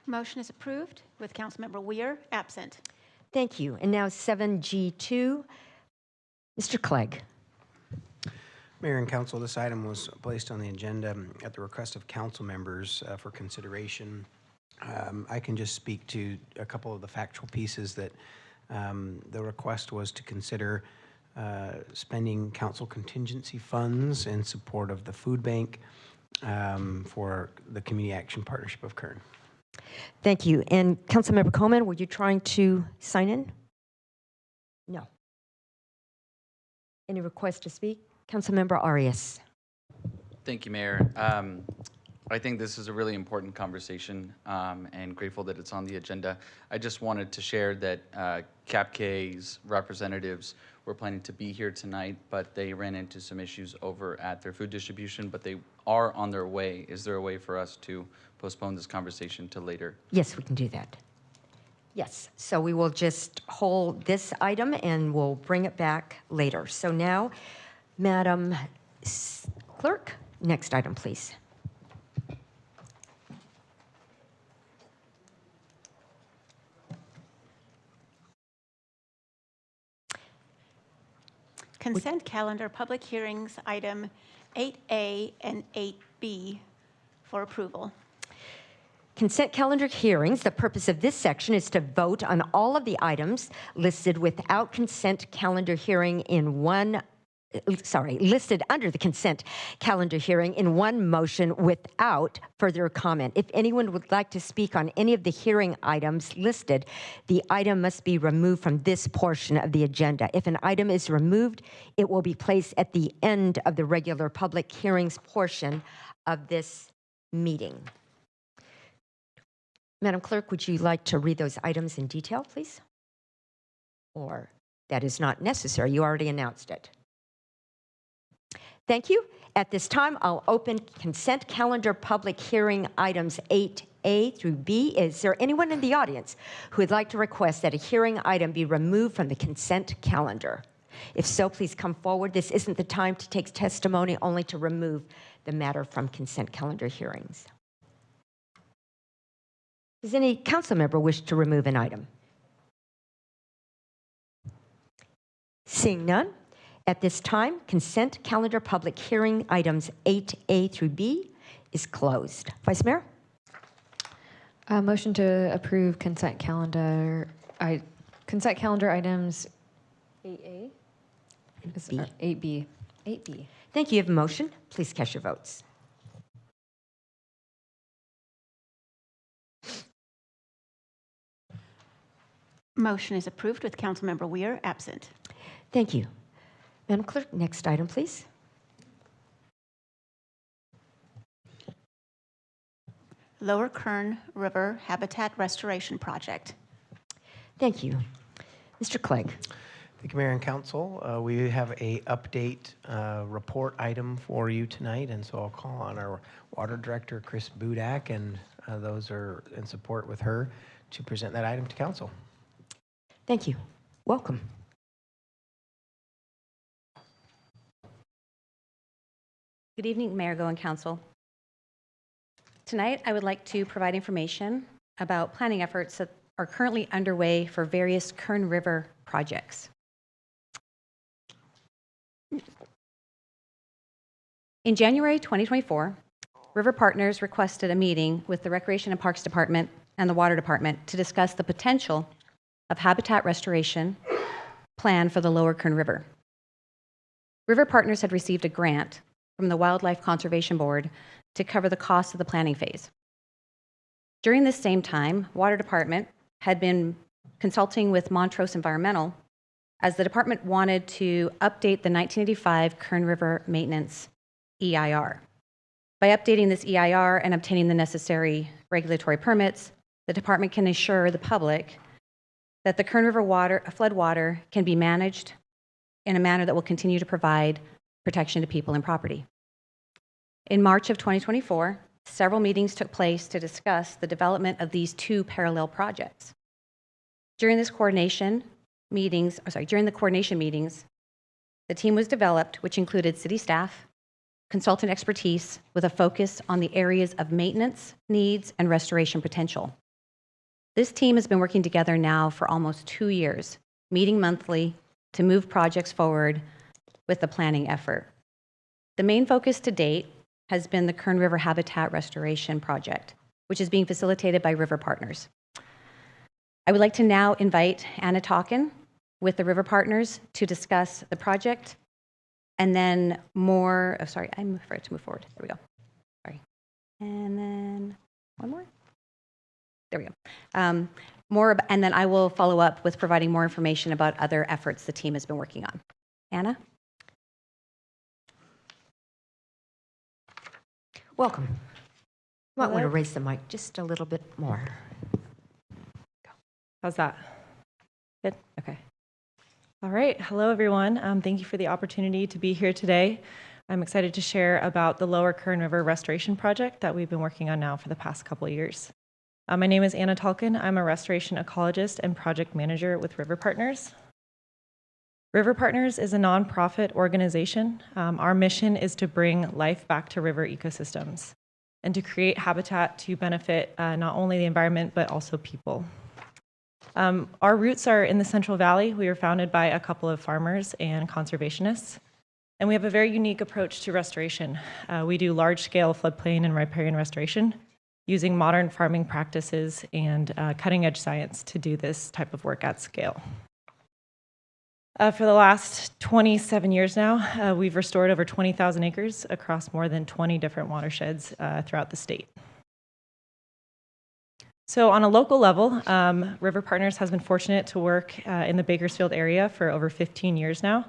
Motion is approved with Councilmember Weir absent. Thank you. And now 7G2, Mr. Clegg. Mayor and Council, this item was placed on the agenda at the request of council members for consideration. I can just speak to a couple of the factual pieces that the request was to consider spending council contingency funds in support of the food bank for the Community Action Partnership of Kern. Thank you. And Councilmember Coleman, were you trying to sign in? No. Any request to speak? Councilmember Arias. Thank you, Mayor. I think this is a really important conversation and grateful that it's on the agenda. I just wanted to share that CAPK's representatives were planning to be here tonight, but they ran into some issues over at their food distribution, but they are on their way. Is there a way for us to postpone this conversation to later? Yes, we can do that. Yes, so we will just hold this item and we'll bring it back later. So now, Madam Clerk, next item, please. Consent calendar public hearings, item 8A and 8B for approval. Consent calendar hearings, the purpose of this section is to vote on all of the items listed without consent calendar hearing in one, listed under the consent calendar hearing in one motion without further comment. If anyone would like to speak on any of the hearing items listed, the item must be removed from this portion of the agenda. If an item is removed, it will be placed at the end of the regular public hearings portion of this meeting. Madam Clerk, would you like to read those items in detail, please? Or that is not necessary. You already announced it. Thank you. At this time, I'll open consent calendar public hearing items 8A through B. Is there anyone in the audience who would like to request that a hearing item be removed from the consent calendar? If so, please come forward. This isn't the time to take testimony, only to remove the matter from consent calendar hearings. Does any council member wish to remove an item? Seeing none, at this time, consent calendar public hearing items 8A through B is closed. Vice Mayor? Motion to approve consent calendar items 8A? 8B. 8B. Thank you. You have a motion. Please cast your votes. Motion is approved with Councilmember Weir absent. Thank you. Madam Clerk, next item, please. Lower Kern River Habitat Restoration Project. Thank you. Mr. Clegg. Thank you, Mayor and Council. We have a update report item for you tonight, and so I'll call on our Water Director, Chris Budak, and those are in support with her to present that item to Council. Thank you. Welcome. Good evening, Mayor, and Council. Tonight, I would like to provide information about planning efforts that are currently underway for various Kern River projects. In January 2024, River Partners requested a meeting with the Recreation and Parks Department and the Water Department to discuss the potential of habitat restoration plan for the Lower Kern River. River Partners had received a grant from the Wildlife Conservation Board to cover the cost of the planning phase. During this same time, Water Department had been consulting with Montrose Environmental as the department wanted to update the 1985 Kern River Maintenance EIR. By updating this EIR and obtaining the necessary regulatory permits, the department can assure the public that the Kern River floodwater can be managed in a manner that will continue to provide protection to people and property. In March of 2024, several meetings took place to discuss the development of these two parallel projects. During the coordination meetings, the team was developed, which included city staff, consultant expertise with a focus on the areas of maintenance, needs, and restoration potential. This team has been working together now for almost 2 years, meeting monthly to move projects forward with the planning effort. The main focus to date has been the Kern River Habitat Restoration Project, which is being facilitated by River Partners. I would like to now invite Anna Talkin with the River Partners to discuss the project, and then more, I forgot to move forward. There we go. Sorry. And then one more. There we go. And then I will follow up with providing more information about other efforts the team has been working on. Anna? Welcome. You might want to raise the mic just a little bit more. How's that? Good? Okay. All right. Hello, everyone. Thank you for the opportunity to be here today. I'm excited to share about the Lower Kern River Restoration Project that we've been working on now for the past couple of years. My name is Anna Talkin. I'm a restoration ecologist and project manager with River Partners. River Partners is a nonprofit organization. Our mission is to bring life back to river ecosystems and to create habitat to benefit not only the environment, but also people. Our roots are in the Central Valley. We were founded by a couple of farmers and conservationists, and we have a very unique approach to restoration. We do large-scale floodplain and riparian restoration using modern farming practices and cutting-edge science to do this type of work at scale. For the last 27 years now, we've restored over 20,000 acres across more than 20 different watersheds throughout the state. So on a local level, River Partners has been fortunate to work in the Bakersfield area for over 15 years now.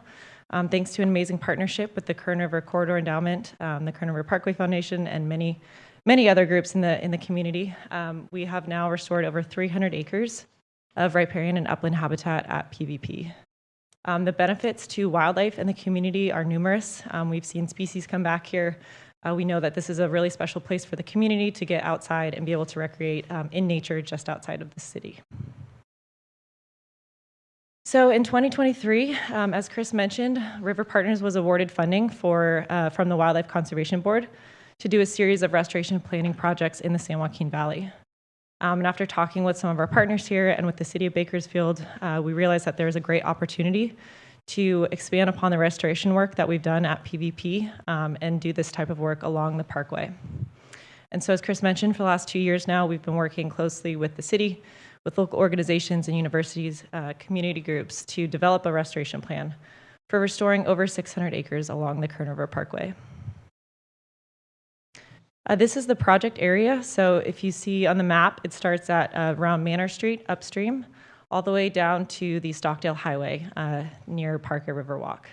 Thanks to an amazing partnership with the Kern River Corridor Endowment, the Kern River Parkway Foundation, and many other groups in the community, we have now restored over 300 acres of riparian and upland habitat at PVP. The benefits to wildlife and the community are numerous. We've seen species come back here. We know that this is a really special place for the community to get outside and be able to recreate in nature just outside of the city. So in 2023, as Chris mentioned, River Partners was awarded funding from the Wildlife Conservation Board to do a series of restoration planning projects in the San Joaquin Valley. And after talking with some of our partners here and with the city of Bakersfield, we realized that there was a great opportunity to expand upon the restoration work that we've done at PVP and do this type of work along the parkway. And so as Chris mentioned, for the last 2 years now, we've been working closely with the city, with local organizations and universities, community groups to develop a restoration plan for restoring over 600 acres along the Kern River Parkway. This is the project area. So if you see on the map, it starts at around Manor Street upstream, all the way down to the Stockdale Highway near Parker River Walk.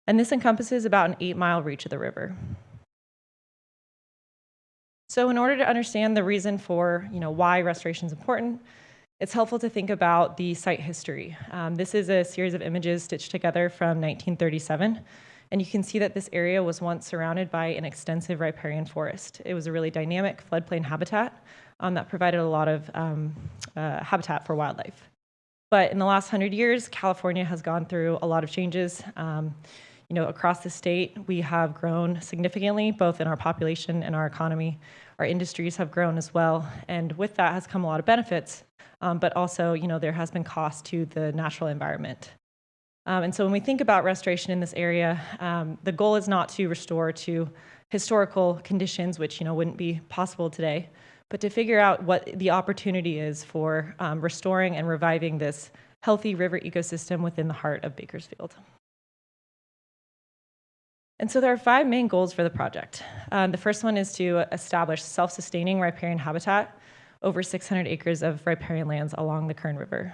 And this encompasses about an 8-mile reach of the river. So in order to understand the reason for why restoration is important, it's helpful to think about the site history. This is a series of images stitched together from 1937. And you can see that this area was once surrounded by an extensive riparian forest. It was a really dynamic floodplain habitat that provided a lot of habitat for wildlife. But in the last 100 years, California has gone through a lot of changes. Across the state, we have grown significantly, both in our population and our economy. Our industries have grown as well. And with that has come a lot of benefits, but also, there has been cost to the natural environment. And so when we think about restoration in this area, the goal is not to restore to historical conditions, which wouldn't be possible today, but to figure out what the opportunity is for restoring and reviving this healthy river ecosystem within the heart of Bakersfield. And so there are 5 main goals for the project. The first one is to establish self-sustaining riparian habitat over 600 acres of riparian lands along the Kern River.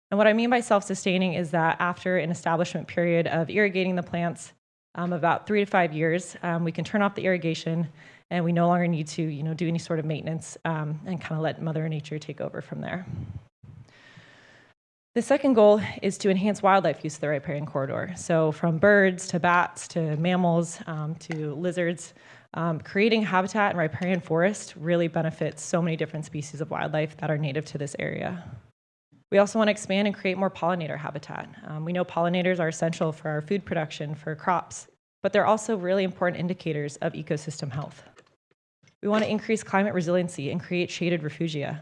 And what I mean by self-sustaining is that after an establishment period of irrigating the plants, about 3 to 5 years, we can turn off the irrigation and we no longer need to do any sort of maintenance and kind of let Mother Nature take over from there. The second goal is to enhance wildlife use of the riparian corridor. So from birds to bats to mammals to lizards, creating habitat in riparian forest really benefits so many different species of wildlife that are native to this area. We also want to expand and create more pollinator habitat. We know pollinators are essential for our food production, for crops, but they're also really important indicators of ecosystem health. We want to increase climate resiliency and create shaded refugia.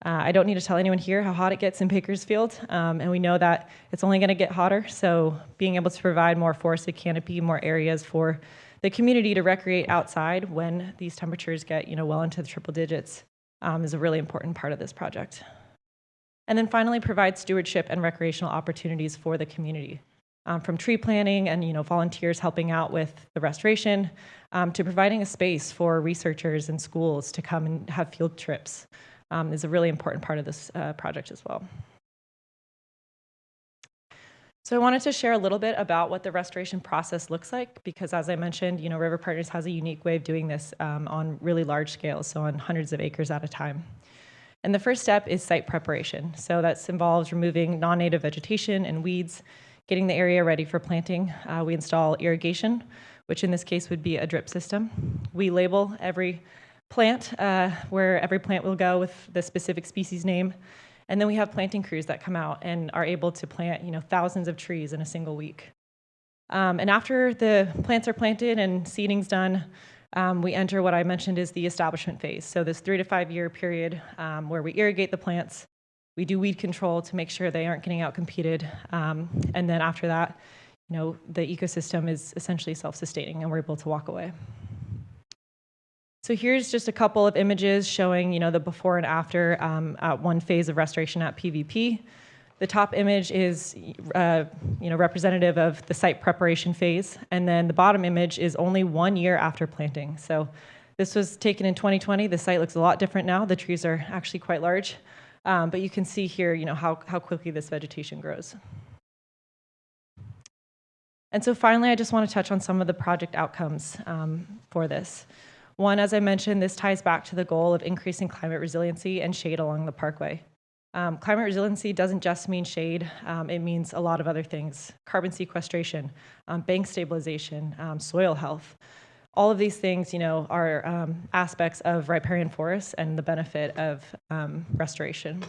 I don't need to tell anyone here how hot it gets in Bakersfield, and we know that it's only going to get hotter, so being able to provide more forested canopy, more areas for the community to recreate outside when these temperatures get well into the triple digits is a really important part of this project. And then finally, provide stewardship and recreational opportunities for the community, from tree planting and volunteers helping out with the restoration, to providing a space for researchers and schools to come and have field trips is a really important part of this project as well. So I wanted to share a little bit about what the restoration process looks like, because as I mentioned, River Partners has a unique way of doing this on really large scales, so on hundreds of acres at a time. And the first step is site preparation. So that involves removing non-native vegetation and weeds, getting the area ready for planting. We install irrigation, which in this case would be a drip system. We label every plant, where every plant will go with the specific species name. And then we have planting crews that come out and are able to plant thousands of trees in a single week. And after the plants are planted and seeding's done, we enter what I mentioned is the establishment phase. So this 3 to 5 year period where we irrigate the plants, we do weed control to make sure they aren't getting outcompeted. And then after that, the ecosystem is essentially self-sustaining and we're able to walk away. So here's just a couple of images showing, the before and after at one phase of restoration at PVP. The top image is, representative of the site preparation phase, and then the bottom image is only 1 year after planting. So this was taken in 2020. The site looks a lot different now. The trees are actually quite large, but you can see here, how quickly this vegetation grows. And so finally, I just want to touch on some of the project outcomes for this. One, as I mentioned, this ties back to the goal of increasing climate resiliency and shade along the parkway. Climate resiliency doesn't just mean shade, it means a lot of other things. Carbon sequestration, bank stabilization, soil health. All of these things, are aspects of riparian forests and the benefit of restoration.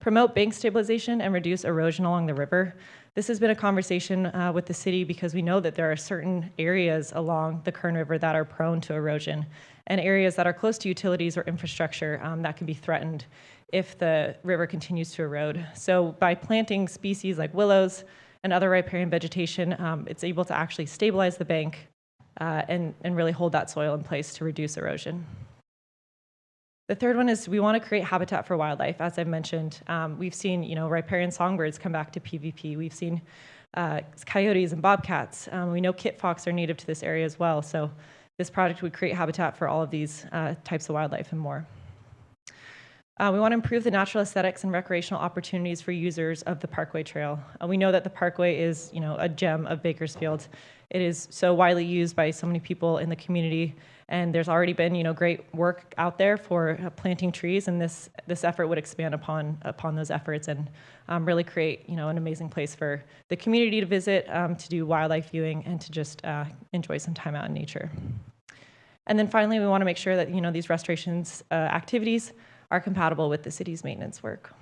Promote bank stabilization and reduce erosion along the river. This has been a conversation with the city because we know that there are certain areas along the Kern River that are prone to erosion and areas that are close to utilities or infrastructure that can be threatened if the river continues to erode. So by planting species like willows and other riparian vegetation, it's able to actually stabilize the bank and really hold that soil in place to reduce erosion. The third one is we want to create habitat for wildlife. As I've mentioned, we've seen riparian songbirds come back to PVP. We've seen coyotes and bobcats. We know kit fox are native to this area as well. So this project would create habitat for all of these types of wildlife and more. We want to improve the natural aesthetics and recreational opportunities for users of the Parkway Trail. We know that the Parkway is, a gem of Bakersfield. It is so widely used by so many people in the community, and there's already been, great work out there for planting trees, and this effort would expand upon those efforts and really create, an amazing place for the community to visit, to do wildlife viewing, and to just enjoy some time out in nature. And then finally, we want to make sure that, these restorations activities are compatible with the city's maintenance work.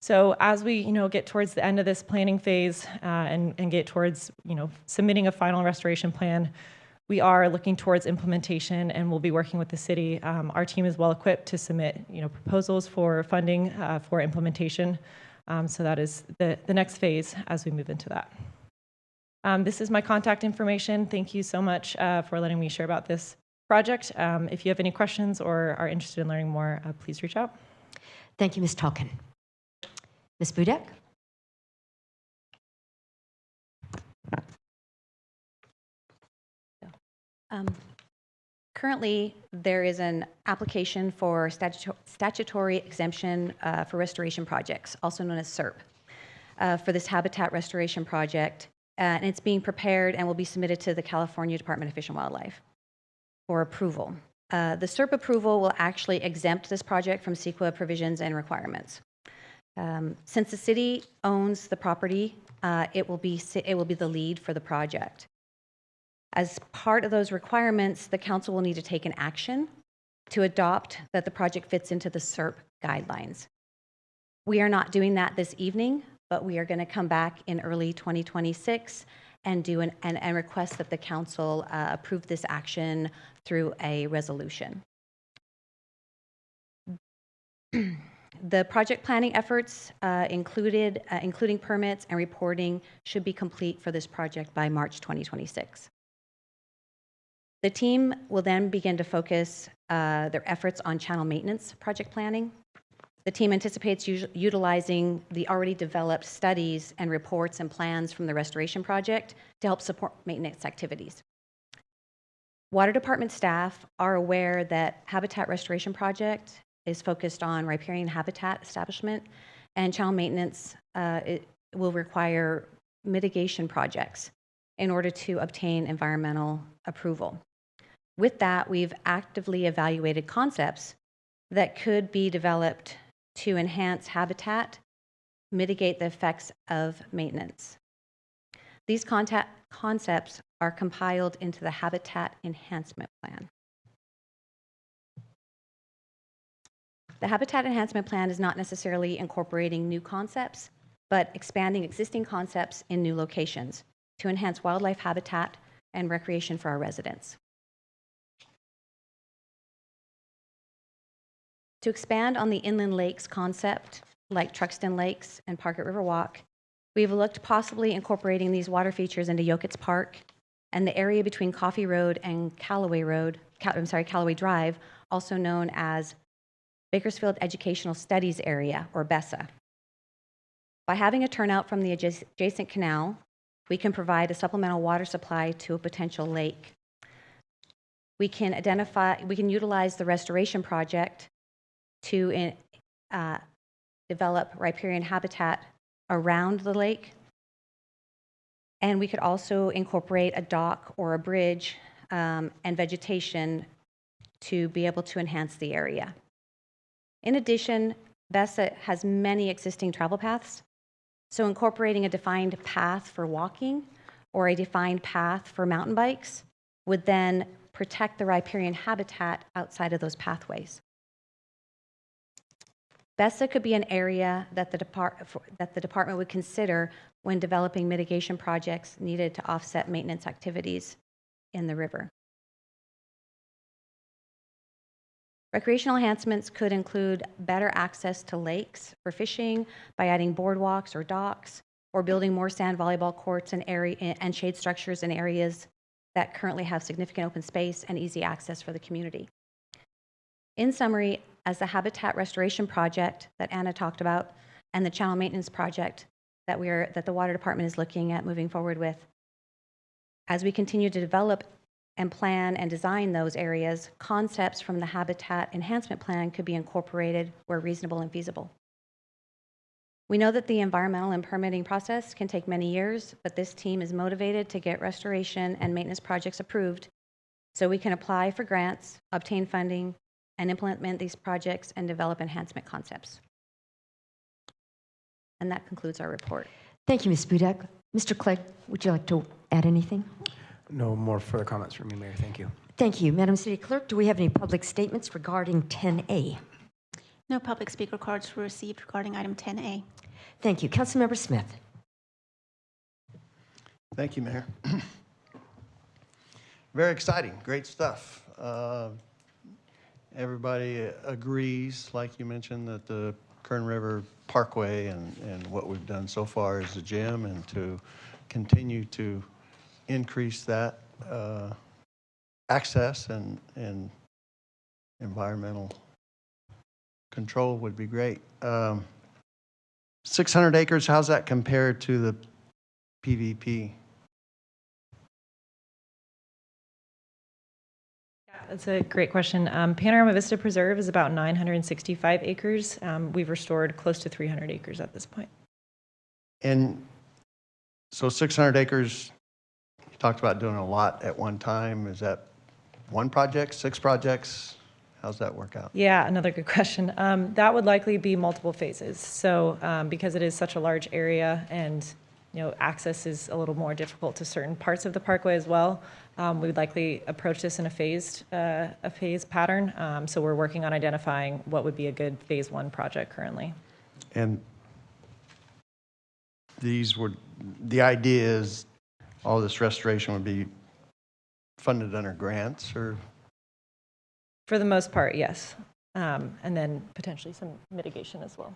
So as we get towards the end of this planning phase and get towards submitting a final restoration plan, we are looking towards implementation and we'll be working with the city. Our team is well equipped to submit proposals for funding for implementation. So that is the next phase as we move into that. This is my contact information. Thank you so much for letting me share about this project. If you have any questions or are interested in learning more, please reach out. Thank you, Ms. Talkin. Ms. Budek? Currently, there is an application for statutory exemption for restoration projects, also known as SERP, for this habitat restoration project. And it's being prepared and will be submitted to the California Department of Fish and Wildlife for approval. The SERP approval will actually exempt this project from CEQA provisions and requirements. Since the city owns the property, it will be the lead for the project. As part of those requirements, the council will need to take an action to adopt that the project fits into the SERP guidelines. We are not doing that this evening, but we are going to come back in early 2026 and and request that the council approve this action through a resolution. The project planning efforts including permits and reporting, should be complete for this project by March 2026. The team will then begin to focus their efforts on channel maintenance project planning. The team anticipates utilizing the already developed studies and reports and plans from the restoration project to help support maintenance activities. Water department staff are aware that Habitat Restoration Project is focused on riparian habitat establishment, and channel maintenance it will require mitigation projects in order to obtain environmental approval. With that, we've actively evaluated concepts that could be developed to enhance habitat, mitigate the effects of maintenance. These concepts are compiled into the Habitat Enhancement Plan. The Habitat Enhancement Plan is not necessarily incorporating new concepts, but expanding existing concepts in new locations to enhance wildlife habitat and recreation for our residents. To expand on the inland lakes concept, like Truxton Lakes and Parket River Walk, we've looked possibly incorporating these water features into Yokitz Park and the area between Coffee Road and Callaway Drive, also known as Bakersfield Educational Studies Area, or BESA. By having a turnout from the adjacent canal, we can provide a supplemental water supply to a potential lake. We can utilize the restoration project to develop riparian habitat around the lake. And we could also incorporate a dock or a bridge and vegetation to be able to enhance the area. In addition, BESA has many existing travel paths, so incorporating a defined path for walking or a defined path for mountain bikes would then protect the riparian habitat outside of those pathways. BESA could be an area that the department would consider when developing mitigation projects needed to offset maintenance activities in the river. Recreational enhancements could include better access to lakes for fishing by adding boardwalks or docks, or building more sand volleyball courts and shade structures in areas that currently have significant open space and easy access for the community. In summary, as the Habitat Restoration Project that Anna talked about and the Channel Maintenance Project that the Water Department is looking at moving forward with, as we continue to develop and plan and design those areas, concepts from the Habitat Enhancement Plan could be incorporated where reasonable and feasible. We know that the environmental and permitting process can take many years, but this team is motivated to get restoration and maintenance projects approved so we can apply for grants, obtain funding, and implement these projects and develop enhancement concepts. And that concludes our report. Thank you, Ms. Budek. Mr. Clegg, would you like to add anything? No more further comments from me, Mayor. Thank you. Thank you. Madam City Clerk, do we have any public statements regarding 10A? No public speaker cards were received regarding item 10A. Thank you. Councilmember Smith. Thank you, Mayor. Very exciting, great stuff. Everybody agrees, like you mentioned, that the Kern River Parkway and what we've done so far is a gem, and to continue to increase that access and environmental control would be great. 600 acres, how's that compared to the PVP? That's a great question. Panorama Vista Preserve is about 965 acres. We've restored close to 300 acres at this point. And so 600 acres, you talked about doing a lot at one time. Is that one project, 6 projects? How's that work out? Yeah, another good question. That would likely be multiple phases. So because it is such a large area and access is a little more difficult to certain parts of the parkway as well, we would likely approach this in a phased pattern. So we're working on identifying what would be a good phase 1 project currently. And the idea is all this restoration would be funded under grants, or? For the most part, yes. And then potentially some mitigation as well.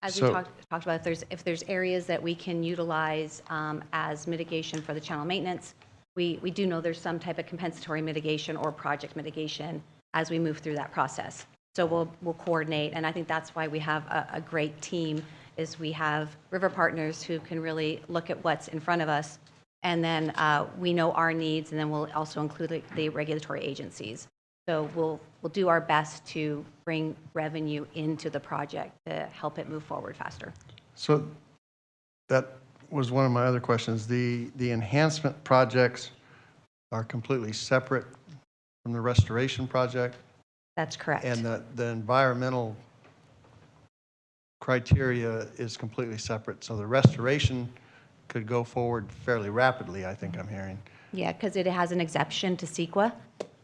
As we talked about, if there's areas that we can utilize as mitigation for the channel maintenance, we do know there's some type of compensatory mitigation or project mitigation as we move through that process. So we'll coordinate, and I think that's why we have a great team, is we have river partners who can really look at what's in front of us, and then we know our needs, and then we'll also include the regulatory agencies. So we'll do our best to bring revenue into the project to help it move forward faster. So that was one of my other questions. The enhancement projects are completely separate from the restoration project? That's correct. And the environmental criteria is completely separate. So the restoration could go forward fairly rapidly, I think I'm hearing. Yeah, because it has an exception to CEQA,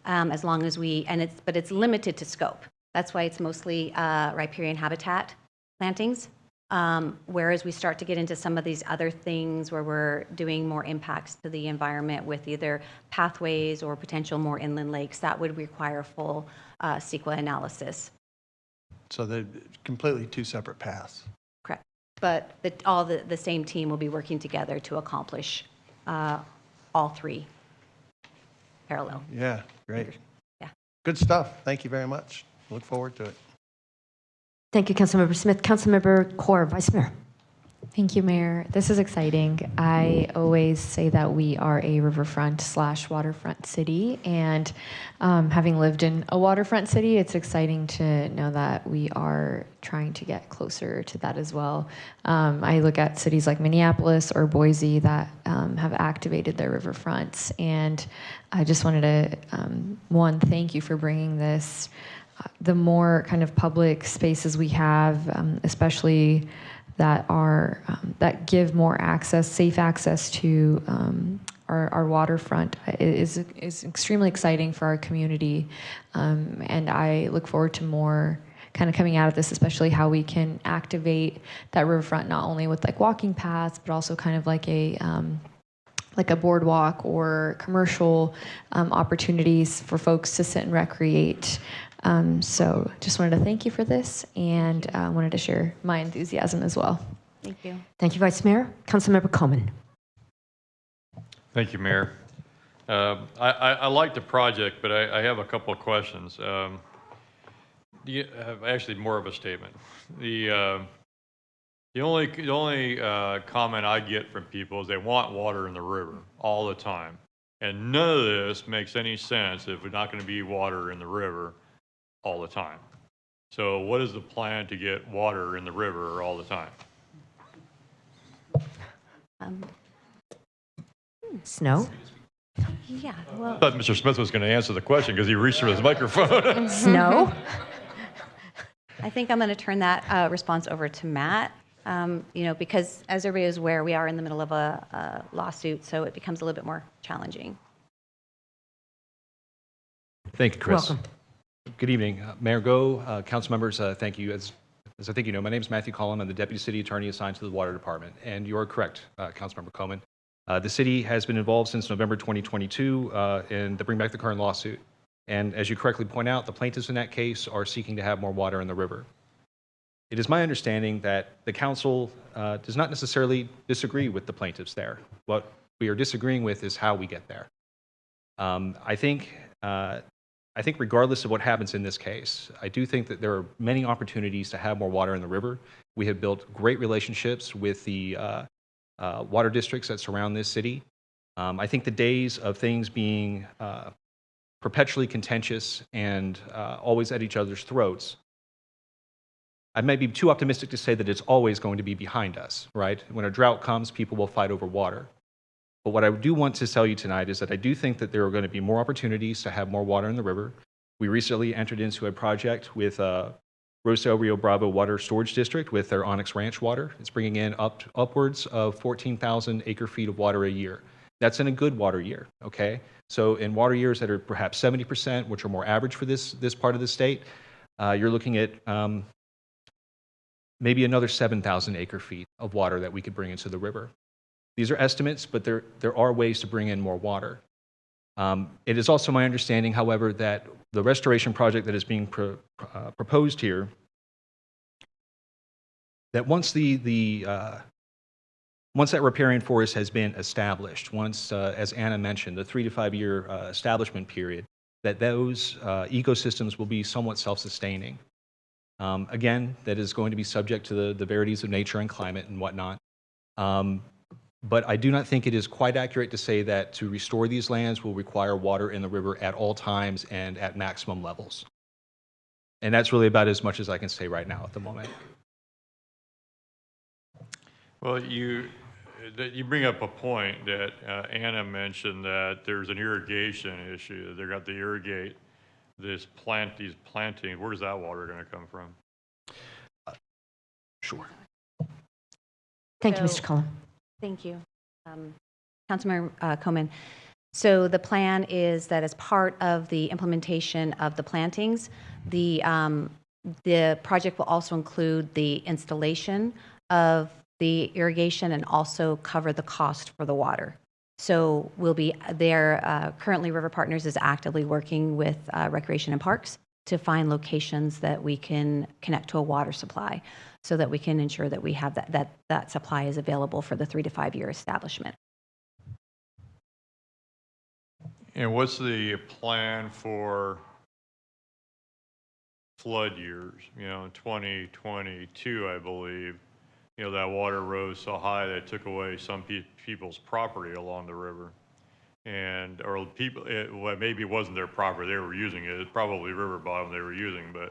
as long as but it's limited to scope. That's why it's mostly riparian habitat plantings. Whereas we start to get into some of these other things where we're doing more impacts to the environment with either pathways or potential more inland lakes, that would require full CEQA analysis. So they're completely two separate paths. Correct. But all the same team will be working together to accomplish all three parallel. Yeah, great. Yeah. Good stuff. Thank you very much. Look forward to it. Thank you, Councilmember Smith. Councilmember Core, Vice Mayor. Thank you, Mayor. This is exciting. I always say that we are a riverfront/waterfront city, and having lived in a waterfront city, it's exciting to know that we are trying to get closer to that as well. I look at cities like Minneapolis or Boise that have activated their riverfronts, and I just wanted to, thank you for bringing this. The more kind of public spaces we have, especially that are that give more access, safe access to our waterfront, is extremely exciting for our community, and I look forward to more kind of coming out of this, especially how we can activate that riverfront not only with like walking paths, but also kind of like a boardwalk or commercial opportunities for folks to sit and recreate. So just wanted to thank you for this, and wanted to share my enthusiasm as well. Thank you. Thank you, Vice Mayor. Councilmember Coleman. Thank you, Mayor. I like the project, but I have a couple of questions. Actually, more of a statement. The only comment I get from people is they want water in the river all the time, and none of this makes any sense if we're not going to be water in the river all the time. So what is the plan to get water in the river all the time? Snow? Yeah, well. I thought Mr. Smith was going to answer the question because he reached for his microphone. Snow? I think I'm going to turn that response over to Matt. Because as everybody is aware, we are in the middle of a lawsuit, so it becomes a little bit more challenging. Thank you, Chris. Welcome. Good evening, Mayor Go, council members. Thank you. As I think you know, my name is Matthew Collum. I'm the Deputy City Attorney assigned to the Water Department. And you are correct, Councilmember Coleman. The city has been involved since November 2022 in the Bring Back the Current lawsuit. And as you correctly point out, the plaintiffs in that case are seeking to have more water in the river. It is my understanding that the council does not necessarily disagree with the plaintiffs there. What we are disagreeing with is how we get there. I think regardless of what happens in this case, I do think that there are many opportunities to have more water in the river. We have built great relationships with the water districts that surround this city. I think the days of things being perpetually contentious and always at each other's throats, I may be too optimistic to say that it's always going to be behind us, right? When a drought comes, people will fight over water. But what I do want to tell you tonight is that I do think that there are going to be more opportunities to have more water in the river. We recently entered into a project with Rosedale Rio Bravo Water Storage District with their Onyx Ranch water. It's bringing in upwards of 14,000 acre feet of water a year. That's in a good water year, okay? So in water years that are perhaps 70%, which are more average for this part of the state, you're looking at maybe another 7,000 acre feet of water that we could bring into the river. These are estimates, but there are ways to bring in more water. It is also my understanding, however, that the restoration project that is being proposed here, that once once that riparian forest has been established, once, as Anna mentioned, the 3 to 5 year establishment period, that those ecosystems will be somewhat self-sustaining. Again, that is going to be subject to the verities of nature and climate and whatnot. But I do not think it is quite accurate to say that to restore these lands will require water in the river at all times and at maximum levels. And that's really about as much as I can say right now at the moment. Well, you bring up a point that Anna mentioned, that there's an irrigation issue. They're got to irrigate these plantings. Where's that water going to come from? Sure. Thank you, Mr. Cullen. Thank you. Councilmember Coman. So the plan is that as part of the implementation of the plantings, the project will also include the installation of the irrigation and also cover the cost for the water. So we'll be there. Currently, River Partners is actively working with Recreation and Parks to find locations that we can connect to a water supply, so that we can ensure that we have that supply is available for the 3 to 5 year establishment. And what's the plan for flood years? You know, in 2022, I believe, you know, that water rose so high that it took away some people's property along the river. And, or people, well, maybe it wasn't their property, they were using it. It's probably river bottom they were using, but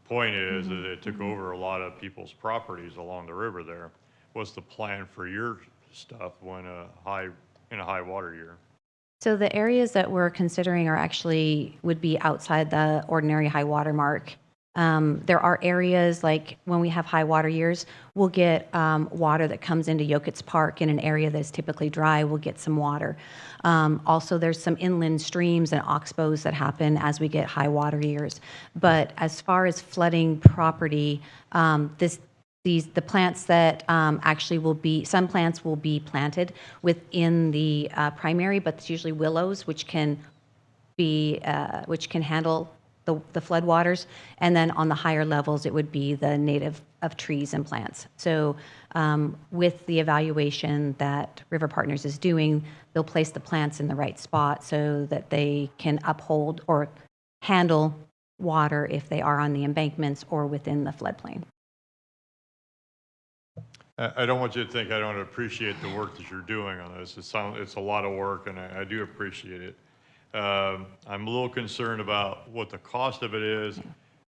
point is that it took over a lot of people's properties along the river there. What's the plan for your stuff when in a high water year? So the areas that we're considering are actually would be outside the ordinary high water mark. There are areas like when we have high water years, we'll get water that comes into Yokit's Park in an area that's typically dry. We'll get some water. Also, there's some inland streams and oxbows that happen as we get high water years. But as far as flooding property, the plants that actually will be, some plants will be planted within the primary, but it's usually willows, which can handle the flood waters, and then on the higher levels it would be the native of trees and plants. So with the evaluation that River Partners is doing, they'll place the plants in the right spot so that they can uphold or handle water if they are on the embankments or within the floodplain. I don't want you to think I don't appreciate the work that you're doing on this. It's a lot of work, and I do appreciate it. I'm a little concerned about what the cost of it is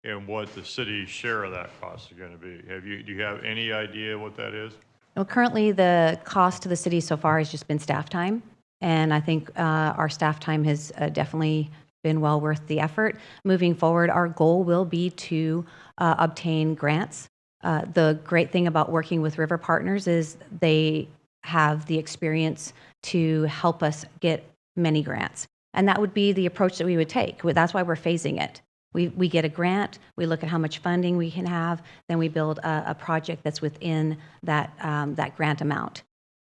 and what the city's share of that cost is going to be. Do you have any idea what that is? Well, currently the cost to the city so far has just been staff time, and I think our staff time has definitely been well worth the effort. Moving forward, our goal will be to obtain grants. The great thing about working with River Partners is they have the experience to help us get many grants. And that would be the approach that we would take. That's why we're phasing it. We get a grant, we look at how much funding we can have, then we build a project that's within that grant amount.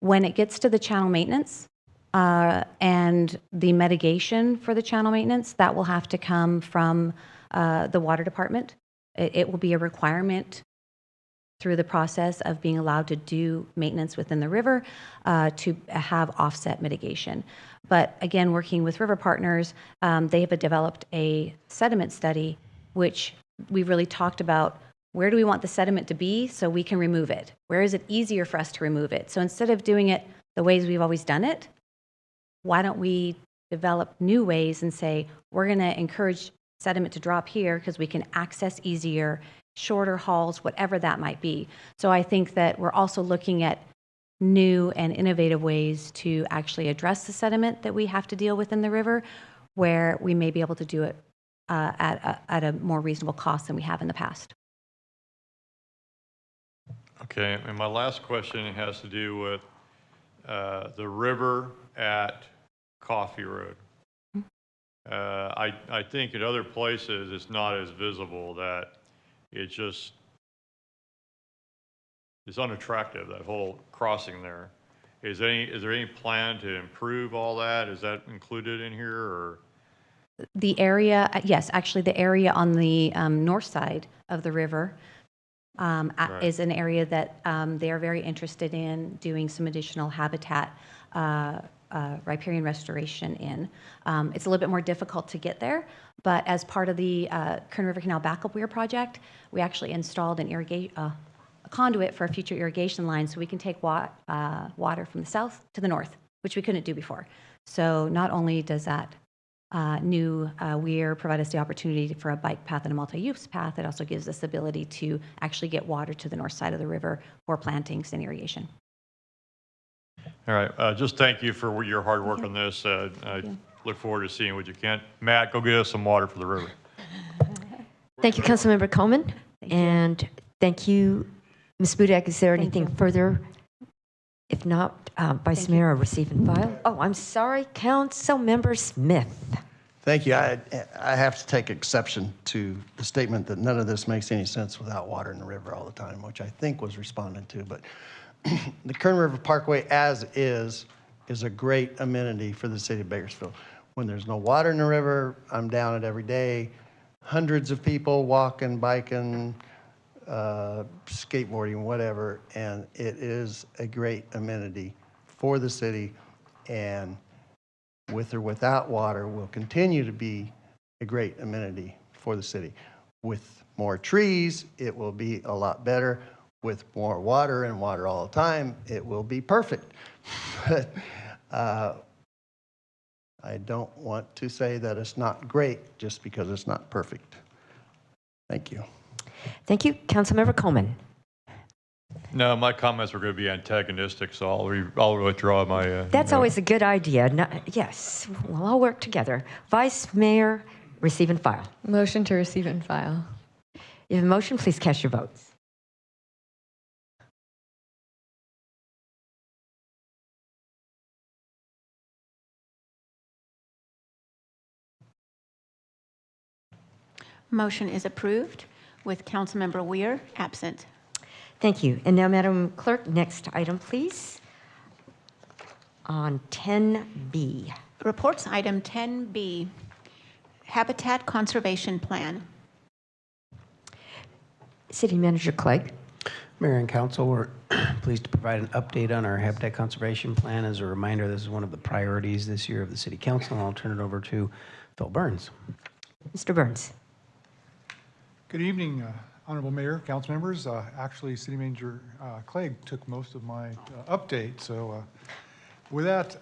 When it gets to the channel maintenance and the mitigation for the channel maintenance, that will have to come from the water department. It will be a requirement through the process of being allowed to do maintenance within the river to have offset mitigation. But again, working with River Partners, they have developed a sediment study, which we really talked about where do we want the sediment to be so we can remove it? Where is it easier for us to remove it? So instead of doing it the ways we've always done it, why don't we develop new ways and say, we're going to encourage sediment to drop here because we can access easier, shorter hauls, whatever that might be. So I think that we're also looking at new and innovative ways to actually address the sediment that we have to deal with in the river, where we may be able to do it at a more reasonable cost than we have in the past. Okay, and my last question has to do with the river at Coffee Road. I think at other places it's not as visible, that it's unattractive, that whole crossing there. Is there any plan to improve all that? Is that included in here, or? The area, yes, actually the area on the north side of the river is an area that they are very interested in doing some additional habitat riparian restoration in. It's a little bit more difficult to get there, but as part of the Kern River Canal Backup Weir project, we actually installed a conduit for a future irrigation line, so we can take water from the south to the north, which we couldn't do before. So not only does that new weir provide us the opportunity for a bike path and a multi-use path, it also gives us the ability to actually get water to the north side of the river for plantings and irrigation. All right, just thank you for your hard work on this. I look forward to seeing what you can. Matt, go get us some water for the river. Thank you, Councilmember Coleman. And thank you, Ms. Budek. Is there anything further? If not, Vice Mayor, receive and file. Oh, I'm sorry, Councilmember Smith. Thank you. I have to take exception to the statement that none of this makes any sense without water in the river all the time, which I think was responded to. But the Kern River Parkway as is a great amenity for the city of Bakersfield. When there's no water in the river, I'm down it every day. Hundreds of people walking, biking, skateboarding, whatever, and it is a great amenity for the city, and with or without water will continue to be a great amenity for the city. With more trees, it will be a lot better. With more water and water all the time, it will be perfect. But I don't want to say that it's not great just because it's not perfect. Thank you. Thank you, Councilmember Coleman. No, my comments were going to be antagonistic, so I'll withdraw my. That's always a good idea. No, yes, we'll all work together. Vice Mayor, receive and file. Motion to receive and file. You have a motion, please cast your votes. Motion is approved with Councilmember Weir absent. Thank you. And now, Madam Clerk, next item, please. On 10B. Reports item 10B, Habitat Conservation Plan. City Manager Clegg. Mayor and Council, we're pleased to provide an update on our Habitat Conservation Plan. As a reminder, this is one of the priorities this year of the City Council, and I'll turn it over to Phil Burns. Mr. Burns. Good evening, Honorable Mayor, council members. Actually, City Manager Clegg took most of my update. So with that,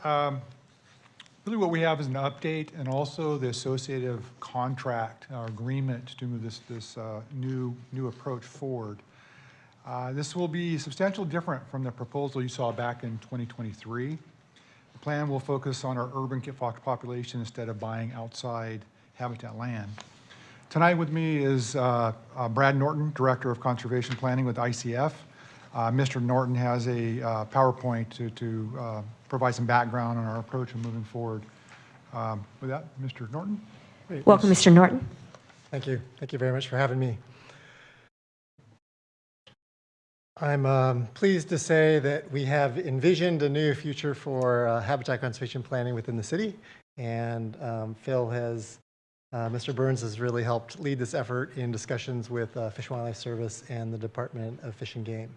really what we have is an update and also the associative contract or agreement to move this new approach forward. This will be substantially different from the proposal you saw back in 2023. The plan will focus on our urban population instead of buying outside habitat land. Tonight with me is Brad Norton, Director of Conservation Planning with ICF. Mr. Norton has a PowerPoint to provide some background on our approach and moving forward. With that, Mr. Norton. Welcome, Mr. Norton. Thank you. Thank you very much for having me. I'm pleased to say that we have envisioned a new future for habitat conservation planning within the city, and Mr. Burns has really helped lead this effort in discussions with Fish and Wildlife Service and the Department of Fish and Game.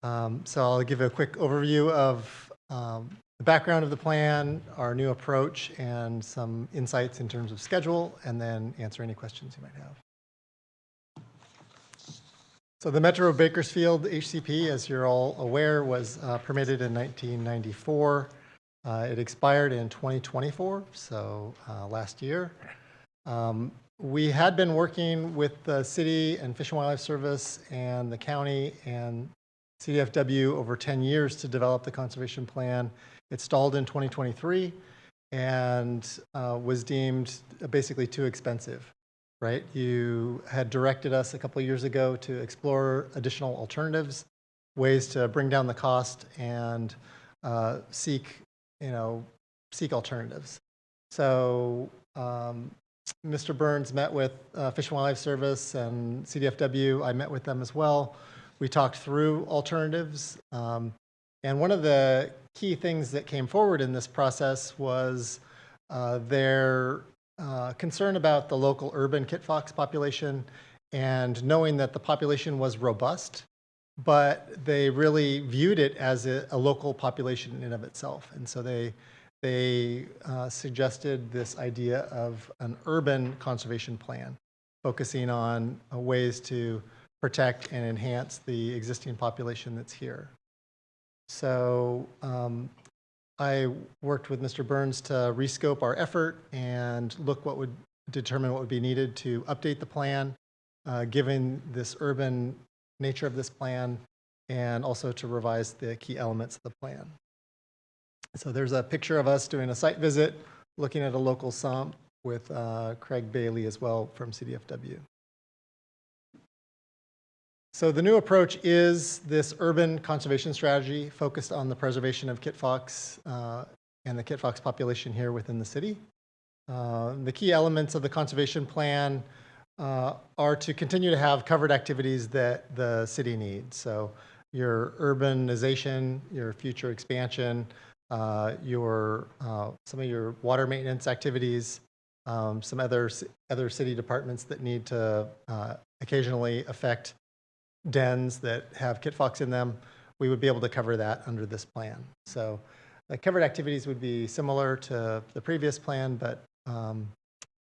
So I'll give a quick overview of the background of the plan, our new approach, and some insights in terms of schedule, and then answer any questions you might have. So the Metro Bakersfield HCP, as you're all aware, was permitted in 1994. It expired in 2024, so last year. We had been working with the city and Fish and Wildlife Service and the county and CDFW over 10 years to develop the conservation plan. It stalled in 2023 and was deemed basically too expensive, right? You had directed us a couple of years ago to explore additional alternatives, ways to bring down the cost and seek alternatives. So Mr. Burns met with Fish and Wildlife Service and CDFW. I met with them as well. We talked through alternatives. And one of the key things that came forward in this process was their concern about the local urban kit fox population and knowing that the population was robust, but they really viewed it as a local population in and of itself. And so they suggested this idea of an urban conservation plan, focusing on ways to protect and enhance the existing population that's here. So I worked with Mr. Burns to rescope our effort and determine what would be needed to update the plan, given this urban nature of this plan, and also to revise the key elements of the plan. So there's a picture of us doing a site visit, looking at a local sump with Craig Bailey as well from CDFW. So the new approach is this urban conservation strategy focused on the preservation of kit fox and the kit fox population here within the city. The key elements of the conservation plan are to continue to have covered activities that the city needs. So your urbanization, your future expansion, some of your water maintenance activities, some other city departments that need to occasionally affect dens that have kit fox in them. We would be able to cover that under this plan. So the covered activities would be similar to the previous plan, but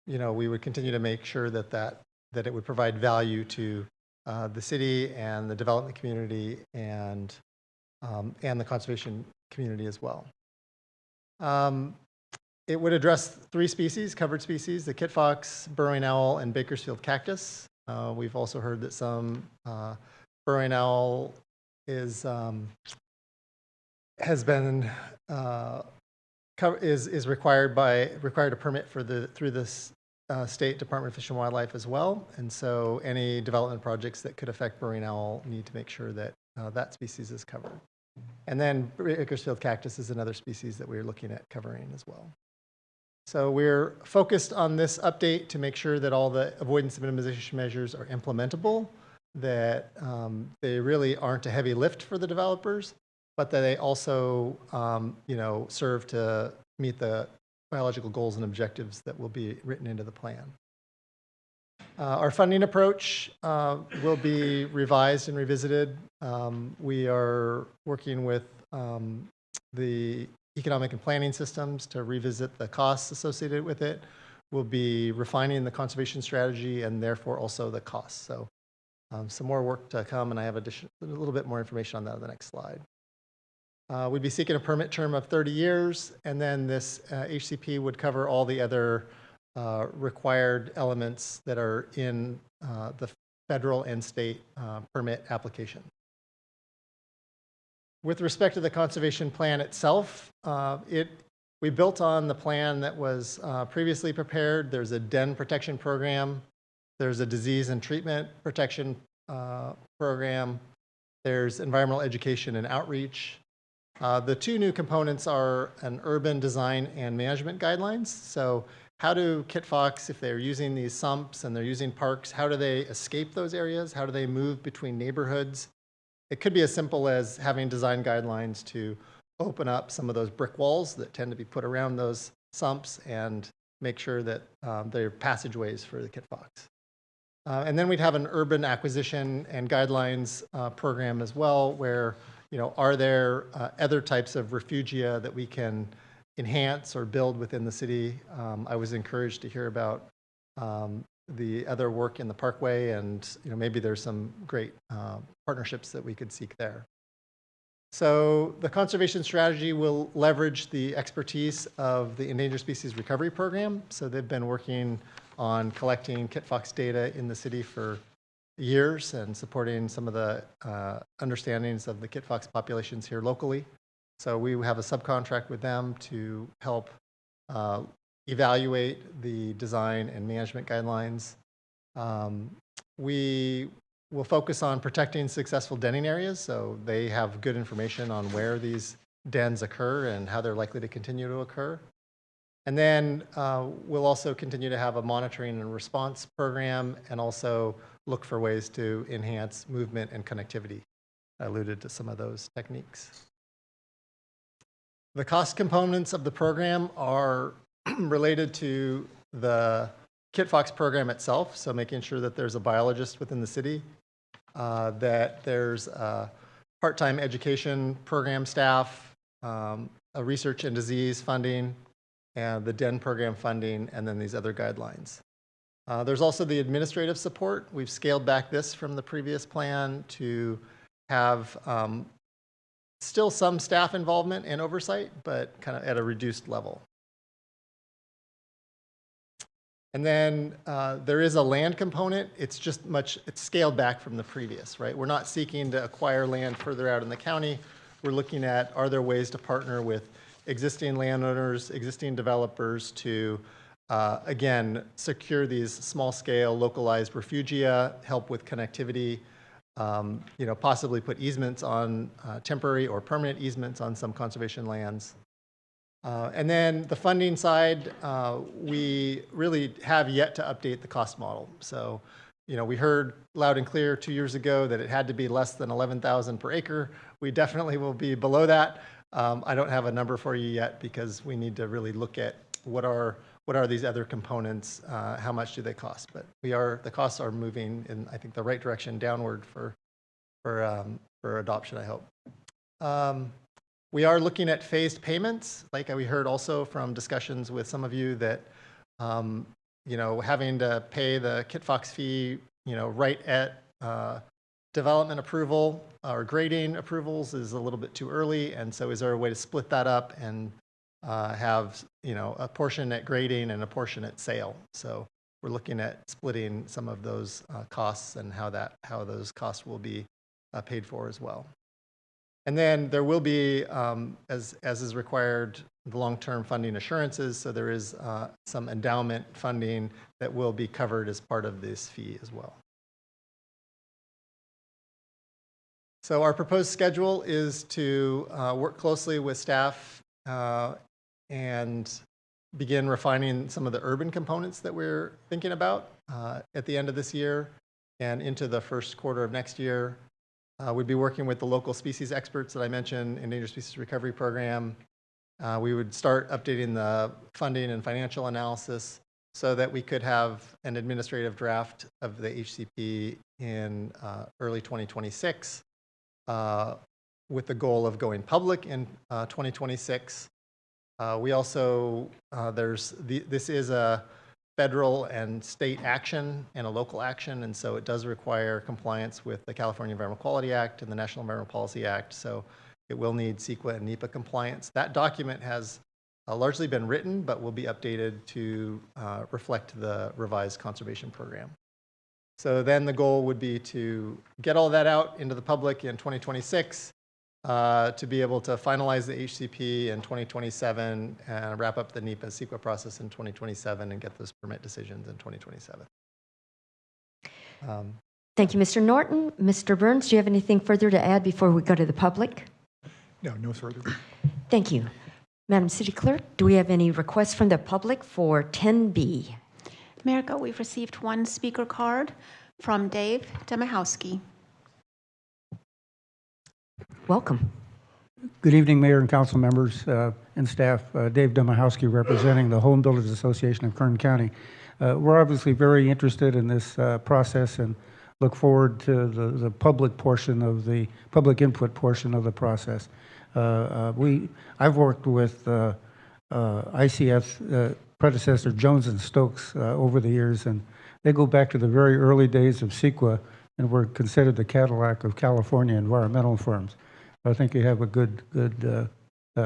we would continue to make sure that it would provide value to the city and the development community and the conservation community as well. It would address 3 species, covered species, the kit fox, burrowing owl, and Bakersfield cactus. We've also heard that some burrowing owl is required a permit through the State Department of Fish and Wildlife as well, and so any development projects that could affect burrowing owl need to make sure that that species is covered. And then Bakersfield cactus is another species that we're looking at covering as well. So we're focused on this update to make sure that all the avoidance and minimization measures are implementable, that they really aren't a heavy lift for the developers, but that they also serve to meet the biological goals and objectives that will be written into the plan. Our funding approach will be revised and revisited. We are working with the economic and planning systems to revisit the costs associated with it. We'll be refining the conservation strategy and therefore also the costs. So some more work to come, and I have a little bit more information on that on the next slide. We'd be seeking a permit term of 30 years, and then this HCP would cover all the other required elements that are in the federal and state permit application. With respect to the conservation plan itself, we built on the plan that was previously prepared. There's a den protection program. There's a disease and treatment protection program. There's environmental education and outreach. The 2 new components are an urban design and management guidelines. So how do kit fox, if they're using these sumps and they're using parks, how do they escape those areas? How do they move between neighborhoods? It could be as simple as having design guidelines to open up some of those brick walls that tend to be put around those sumps and make sure that they're passageways for the kit fox. And then we'd have an urban acquisition and guidelines program as well, where are there other types of refugia that we can enhance or build within the city? I was encouraged to hear about the other work in the Parkway, and maybe there's some great partnerships that we could seek there. So the conservation strategy will leverage the expertise of the Endangered Species Recovery Program. So they've been working on collecting kit fox data in the city for years and supporting some of the understandings of the kit fox populations here locally. So we have a subcontract with them to help evaluate the design and management guidelines. We will focus on protecting successful denning areas, so they have good information on where these dens occur and how they're likely to continue to occur. And then we'll also continue to have a monitoring and response program and also look for ways to enhance movement and connectivity. I alluded to some of those techniques. The cost components of the program are related to the Kit Fox program itself, so making sure that there's a biologist within the city, that there's a part-time education program staff, a research and disease funding, and the DEN program funding, and then these other guidelines. There's also the administrative support. We've scaled back this from the previous plan to have still some staff involvement and oversight, but kind of at a reduced level. And then there is a land component. It's just it's scaled back from the previous, right? We're not seeking to acquire land further out in the county. We're looking at, are there ways to partner with existing landowners, existing developers to, again, secure these small-scale, localized refugia, help with connectivity, possibly put easements on temporary or permanent easements on some conservation lands. And then the funding side, we really have yet to update the cost model. So, we heard loud and clear 2 years ago that it had to be less than 11,000 per acre. We definitely will be below that. I don't have a number for you yet because we need to really look at what are these other components, how much do they cost? But the costs are moving in, I think, the right direction downward for adoption, I hope. We are looking at phased payments, like we heard also from discussions with some of you that, having to pay the Kit Fox fee, right at development approval or grading approvals is a little bit too early. And so is there a way to split that up and have, a portion at grading and a portion at sale? So we're looking at splitting some of those costs and how those costs will be paid for as well. And then there will be, as is required, the long-term funding assurances. So there is some endowment funding that will be covered as part of this fee as well. So our proposed schedule is to work closely with staff and begin refining some of the urban components that we're thinking about at the end of this year and into the first quarter of next year. We'd be working with the local species experts that I mentioned, Endangered Species Recovery Program. We would start updating the funding and financial analysis so that we could have an administrative draft of the HCP in early 2026 with the goal of going public in 2026. We also, this is a federal and state action and a local action, and so it does require compliance with the California Environmental Quality Act and the National Environmental Policy Act, so it will need CEQA and NEPA compliance. That document has largely been written, but will be updated to reflect the revised conservation program. So then the goal would be to get all that out into the public in 2026, to be able to finalize the HCP in 2027 and wrap up the NEPA CEQA process in 2027 and get those permit decisions in 2027. Thank you, Mr. Norton. Mr. Burns, do you have anything further to add before we go to the public? No further. Thank you. Madam City Clerk, do we have any requests from the public for 10B? America, we've received one speaker card from Dave Demahowski. Welcome. Good evening, Mayor and council members and staff. Dave Demahowski, representing the Home Builders Association of Kern County. We're obviously very interested in this process and look forward to the public portion of the public input portion of the process. I've worked with ICF predecessor Jones and Stokes over the years, and they go back to the very early days of CEQA and were considered the Cadillac of California environmental firms. I think you have a good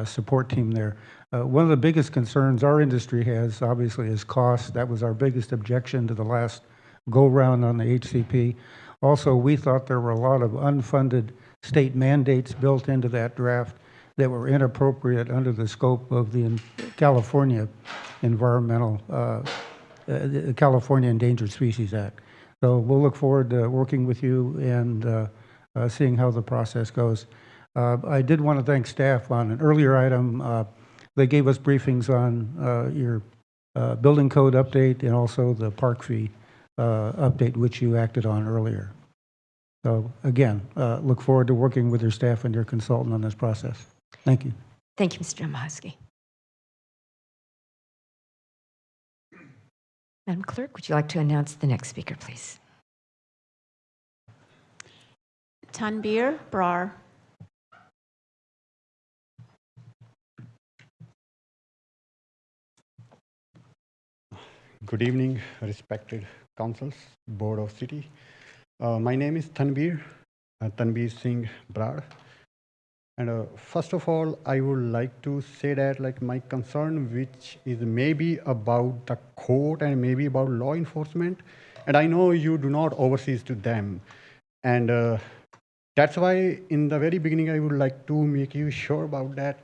support team there. One of the biggest concerns our industry has, obviously, is cost. That was our biggest objection to the last go-round on the HCP. Also, we thought there were a lot of unfunded state mandates built into that draft that were inappropriate under the scope of the California Environmental, the California Endangered Species Act. So we'll look forward to working with you and seeing how the process goes. I did want to thank staff on an earlier item. They gave us briefings on your building code update and also the park fee update, which you acted on earlier. So again, look forward to working with your staff and your consultant on this process. Thank you. Thank you, Mr. Domahowski. Madam Clerk, would you like to announce the next speaker, please? Tanbir Brar. Good evening, respected councils, Board of City. My name is Tanbir Singh Brar. And first of all, I would like to say that like my concern, which is maybe about the court and maybe about law enforcement, and I know you do not oversee to them. And that's why in the very beginning, I would like to make you sure about that.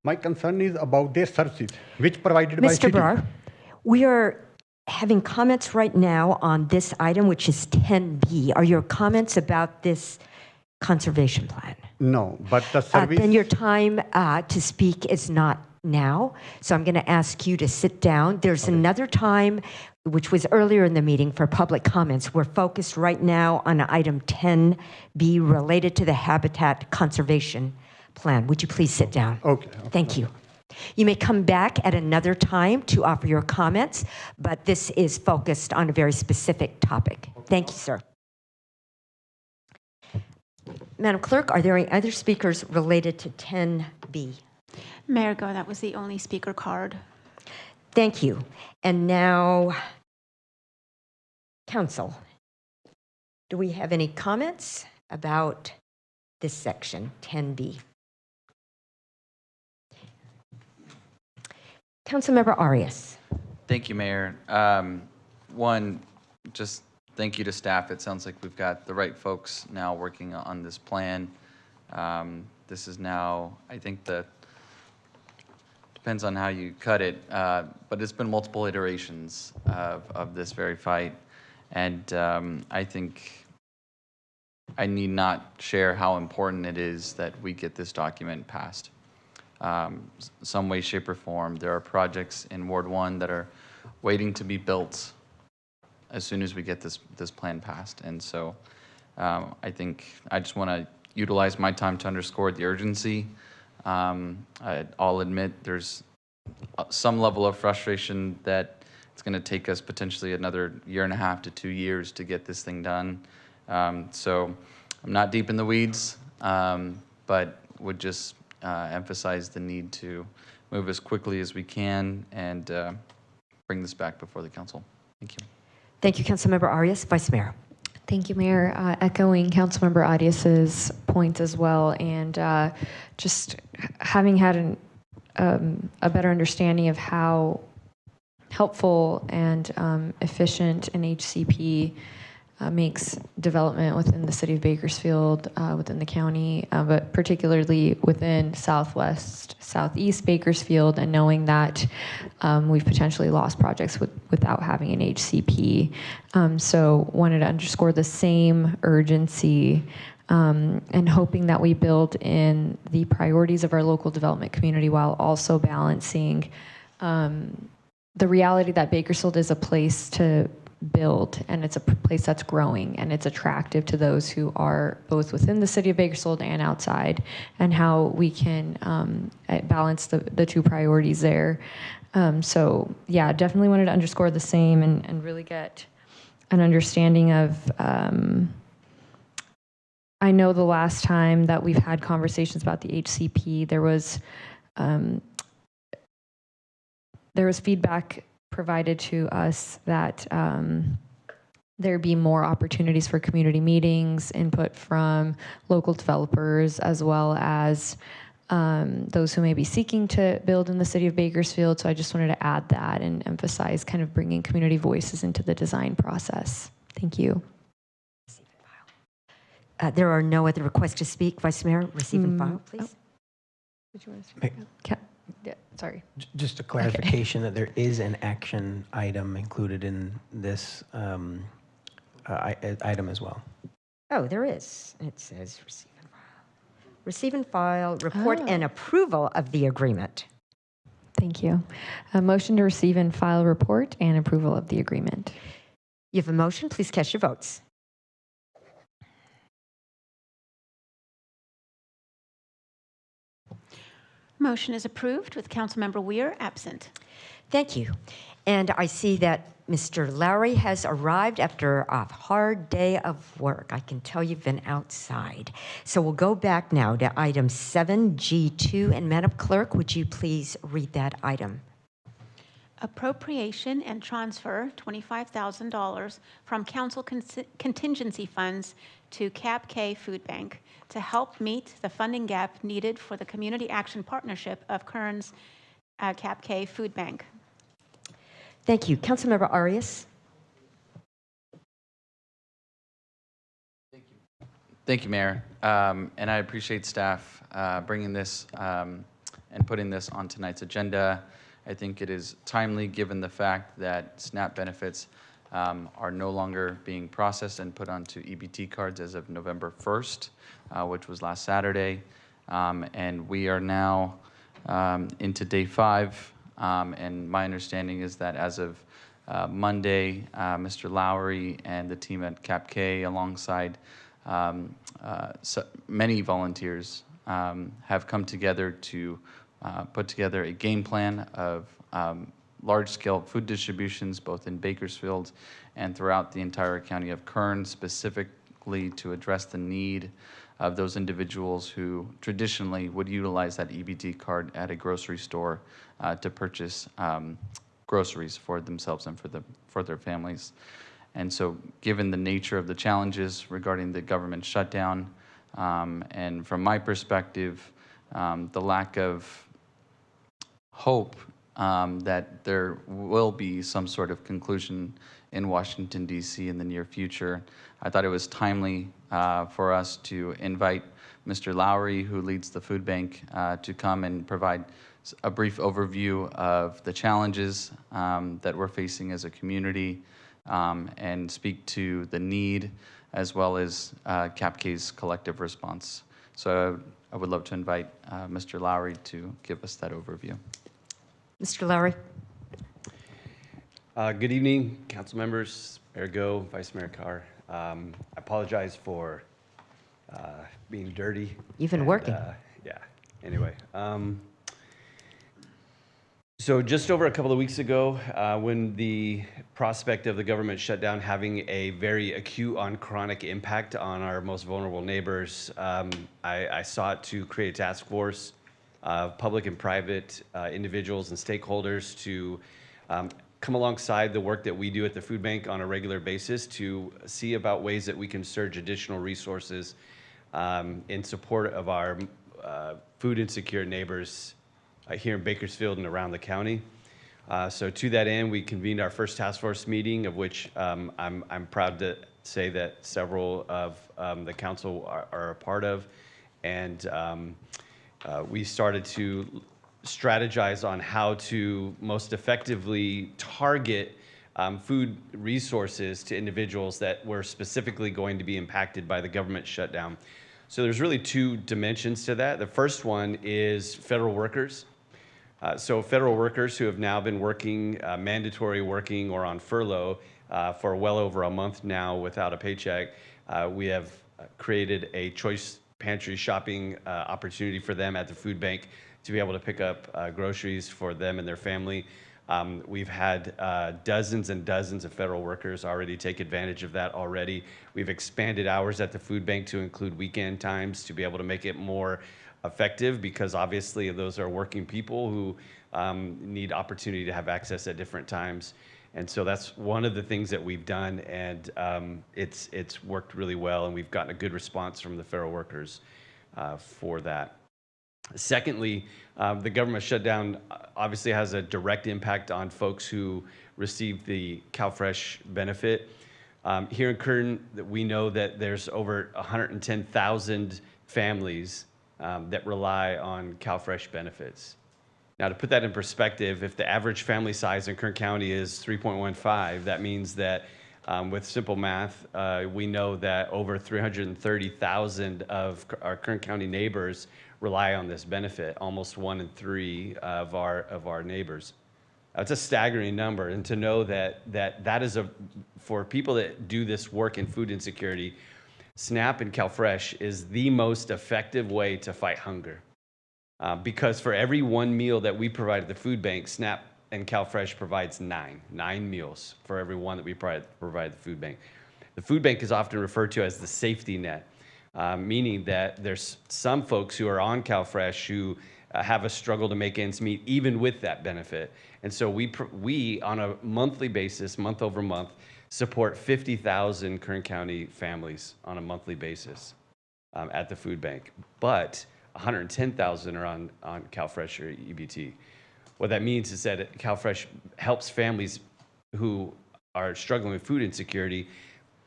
My concern is about their services, which provided by city. Mr. Brar, we are having comments right now on this item, which is 10B. Are your comments about this conservation plan? No, but the service... Then your time to speak is not now, so I'm going to ask you to sit down. There's another time, which was earlier in the meeting, for public comments. We're focused right now on item 10B related to the habitat conservation plan. Would you please sit down? Okay. Thank you. You may come back at another time to offer your comments, but this is focused on a very specific topic. Thank you, sir. Madam Clerk, are there any other speakers related to 10B? Mayor Go, that was the only speaker card. Thank you. And now, Council, do we have any comments about this section, 10B? Councilmember Arias. Thank you, Mayor. One, just thank you to staff. It sounds like we've got the right folks now working on this plan. This is now, I think depends on how you cut it, but it's been multiple iterations of this very fight. And I think I need not share how important it is that we get this document passed. Some way, shape, or form. There are projects in Ward 1 that are waiting to be built as soon as we get this plan passed. And so I think I just want to utilize my time to underscore the urgency. I'll admit there's some level of frustration that it's going to take us potentially another 1.5 to 2 years to get this thing done. So I'm not deep in the weeds, but would just emphasize the need to move as quickly as we can and bring this back before the council. Thank you. Thank you, Councilmember Arias. Vice Mayor. Thank you, Mayor. Echoing Councilmember Arias's points as well, and just having had a better understanding of how helpful and efficient an HCP makes development within the city of Bakersfield, within the county, but particularly within southeast Bakersfield, and knowing that we've potentially lost projects without having an HCP. So wanted to underscore the same urgency and hoping that we build in the priorities of our local development community while also balancing the reality that Bakersfield is a place to build, and it's a place that's growing, and it's attractive to those who are both within the city of Bakersfield and outside, and how we can balance the two priorities there. So yeah, definitely wanted to underscore the same and really get an understanding of, I know the last time that we've had conversations about the HCP, there was feedback provided to us that there be more opportunities for community meetings, input from local developers, as well as those who may be seeking to build in the city of Bakersfield. So I just wanted to add that and emphasize kind of bringing community voices into the design process. Thank you. There are no other requests to speak. Vice Mayor, receive and file, please. Did you want to speak? Yeah, sorry. Just a clarification that there is an action item included in this item as well. Oh, there is. It says receive and file. Receive and file, report and approval of the agreement. Thank you. A motion to receive and file report and approval of the agreement. You have a motion. Please cast your votes. Motion is approved with Councilmember Weir absent. Thank you. And I see that Mr. Lowry has arrived after a hard day of work. I can tell you've been outside. So we'll go back now to item 7G2. And Madam Clerk, would you please read that item? Appropriation and transfer $25,000 from council contingency funds to Cap K Food Bank to help meet the funding gap needed for the Community Action Partnership of Kern's Cap K Food Bank. Thank you. Councilmember Arias. Thank you, Mayor. And I appreciate staff bringing this and putting this on tonight's agenda. I think it is timely given the fact that SNAP benefits are no longer being processed and put onto EBT cards as of November 1st, which was last Saturday. And we are now into day 5. And my understanding is that as of Monday, Mr. Lowry and the team at Cap K, alongside many volunteers, have come together to put together a game plan of large-scale food distributions, both in Bakersfield and throughout the entire county of Kern, specifically to address the need of those individuals who traditionally would utilize that EBT card at a grocery store to purchase groceries for themselves and for their families. And so given the nature of the challenges regarding the government shutdown, and from my perspective, the lack of hope that there will be some sort of conclusion in Washington, D.C. in the near future, I thought it was timely for us to invite Mr. Lowry, who leads the food bank, to come and provide a brief overview of the challenges that we're facing as a community, and speak to the need as well as CapK's collective response. So I would love to invite Mr. Lowry to give us that overview. Mr. Lowry. Good evening, council members, Mayor Go, Vice Mayor Carr. I apologize for being dirty. You've been working. Yeah, anyway. So just over a couple of weeks ago, when the prospect of the government shutdown having a very acute on chronic impact on our most vulnerable neighbors, I sought to create a task force of public and private individuals and stakeholders to come alongside the work that we do at the food bank on a regular basis to see about ways that we can surge additional resources in support of our food insecure neighbors here in Bakersfield and around the county. So to that end, we convened our first task force meeting, of which I'm proud to say that several of the council are a part of. And we started to strategize on how to most effectively target food resources to individuals that were specifically going to be impacted by the government shutdown. So there's really two dimensions to that. The first one is federal workers. So federal workers who have now been working, mandatory working or on furlough for well over a month now without a paycheck, we have created a choice pantry shopping opportunity for them at the food bank to be able to pick up groceries for them and their family. We've had dozens and dozens of federal workers already take advantage of that already. We've expanded hours at the food bank to include weekend times to be able to make it more effective, because obviously those are working people who need opportunity to have access at different times. And so that's one of the things that we've done, and it's worked really well, and we've gotten a good response from the federal workers for that. Secondly, the government shutdown obviously has a direct impact on folks who receive the CalFresh benefit. Here in Kern, we know that there's over 110,000 families that rely on CalFresh benefits. Now, to put that in perspective, if the average family size in Kern County is 3.15, that means that with simple math, we know that over 330,000 of our Kern County neighbors rely on this benefit, almost 1 in 3 of our neighbors. That's a staggering number, and to know that is for people that do this work in food insecurity, SNAP and CalFresh is the most effective way to fight hunger. Because for every one meal that we provide at the food bank, SNAP and CalFresh provides nine meals for every one that we provide at the food bank. The food bank is often referred to as the safety net, meaning that there's some folks who are on CalFresh who have a struggle to make ends meet even with that benefit. And so we on a monthly basis, month over month, support 50,000 Kern County families on a monthly basis at the food bank. But 110,000 are on CalFresh or EBT. What that means is that CalFresh helps families who are struggling with food insecurity.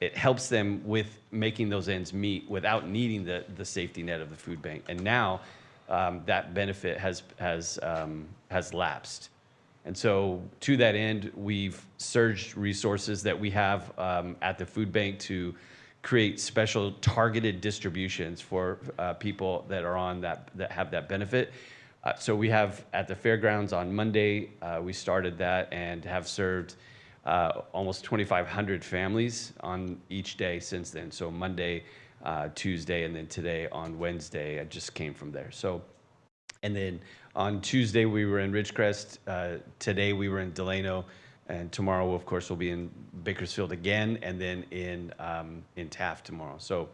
It helps them with making those ends meet without needing the safety net of the food bank. And now that benefit has lapsed. And so to that end, we've surged resources that we have at the food bank to create special targeted distributions for people that are on that have that benefit. So we have at the fairgrounds on Monday, we started that and have served almost 2,500 families on each day since then. So Monday, Tuesday, and then today on Wednesday, I just came from there. So, and then on Tuesday we were in Ridgecrest. Today we were in Delano. And tomorrow, of course, we'll be in Bakersfield again, and then in Taft tomorrow. So,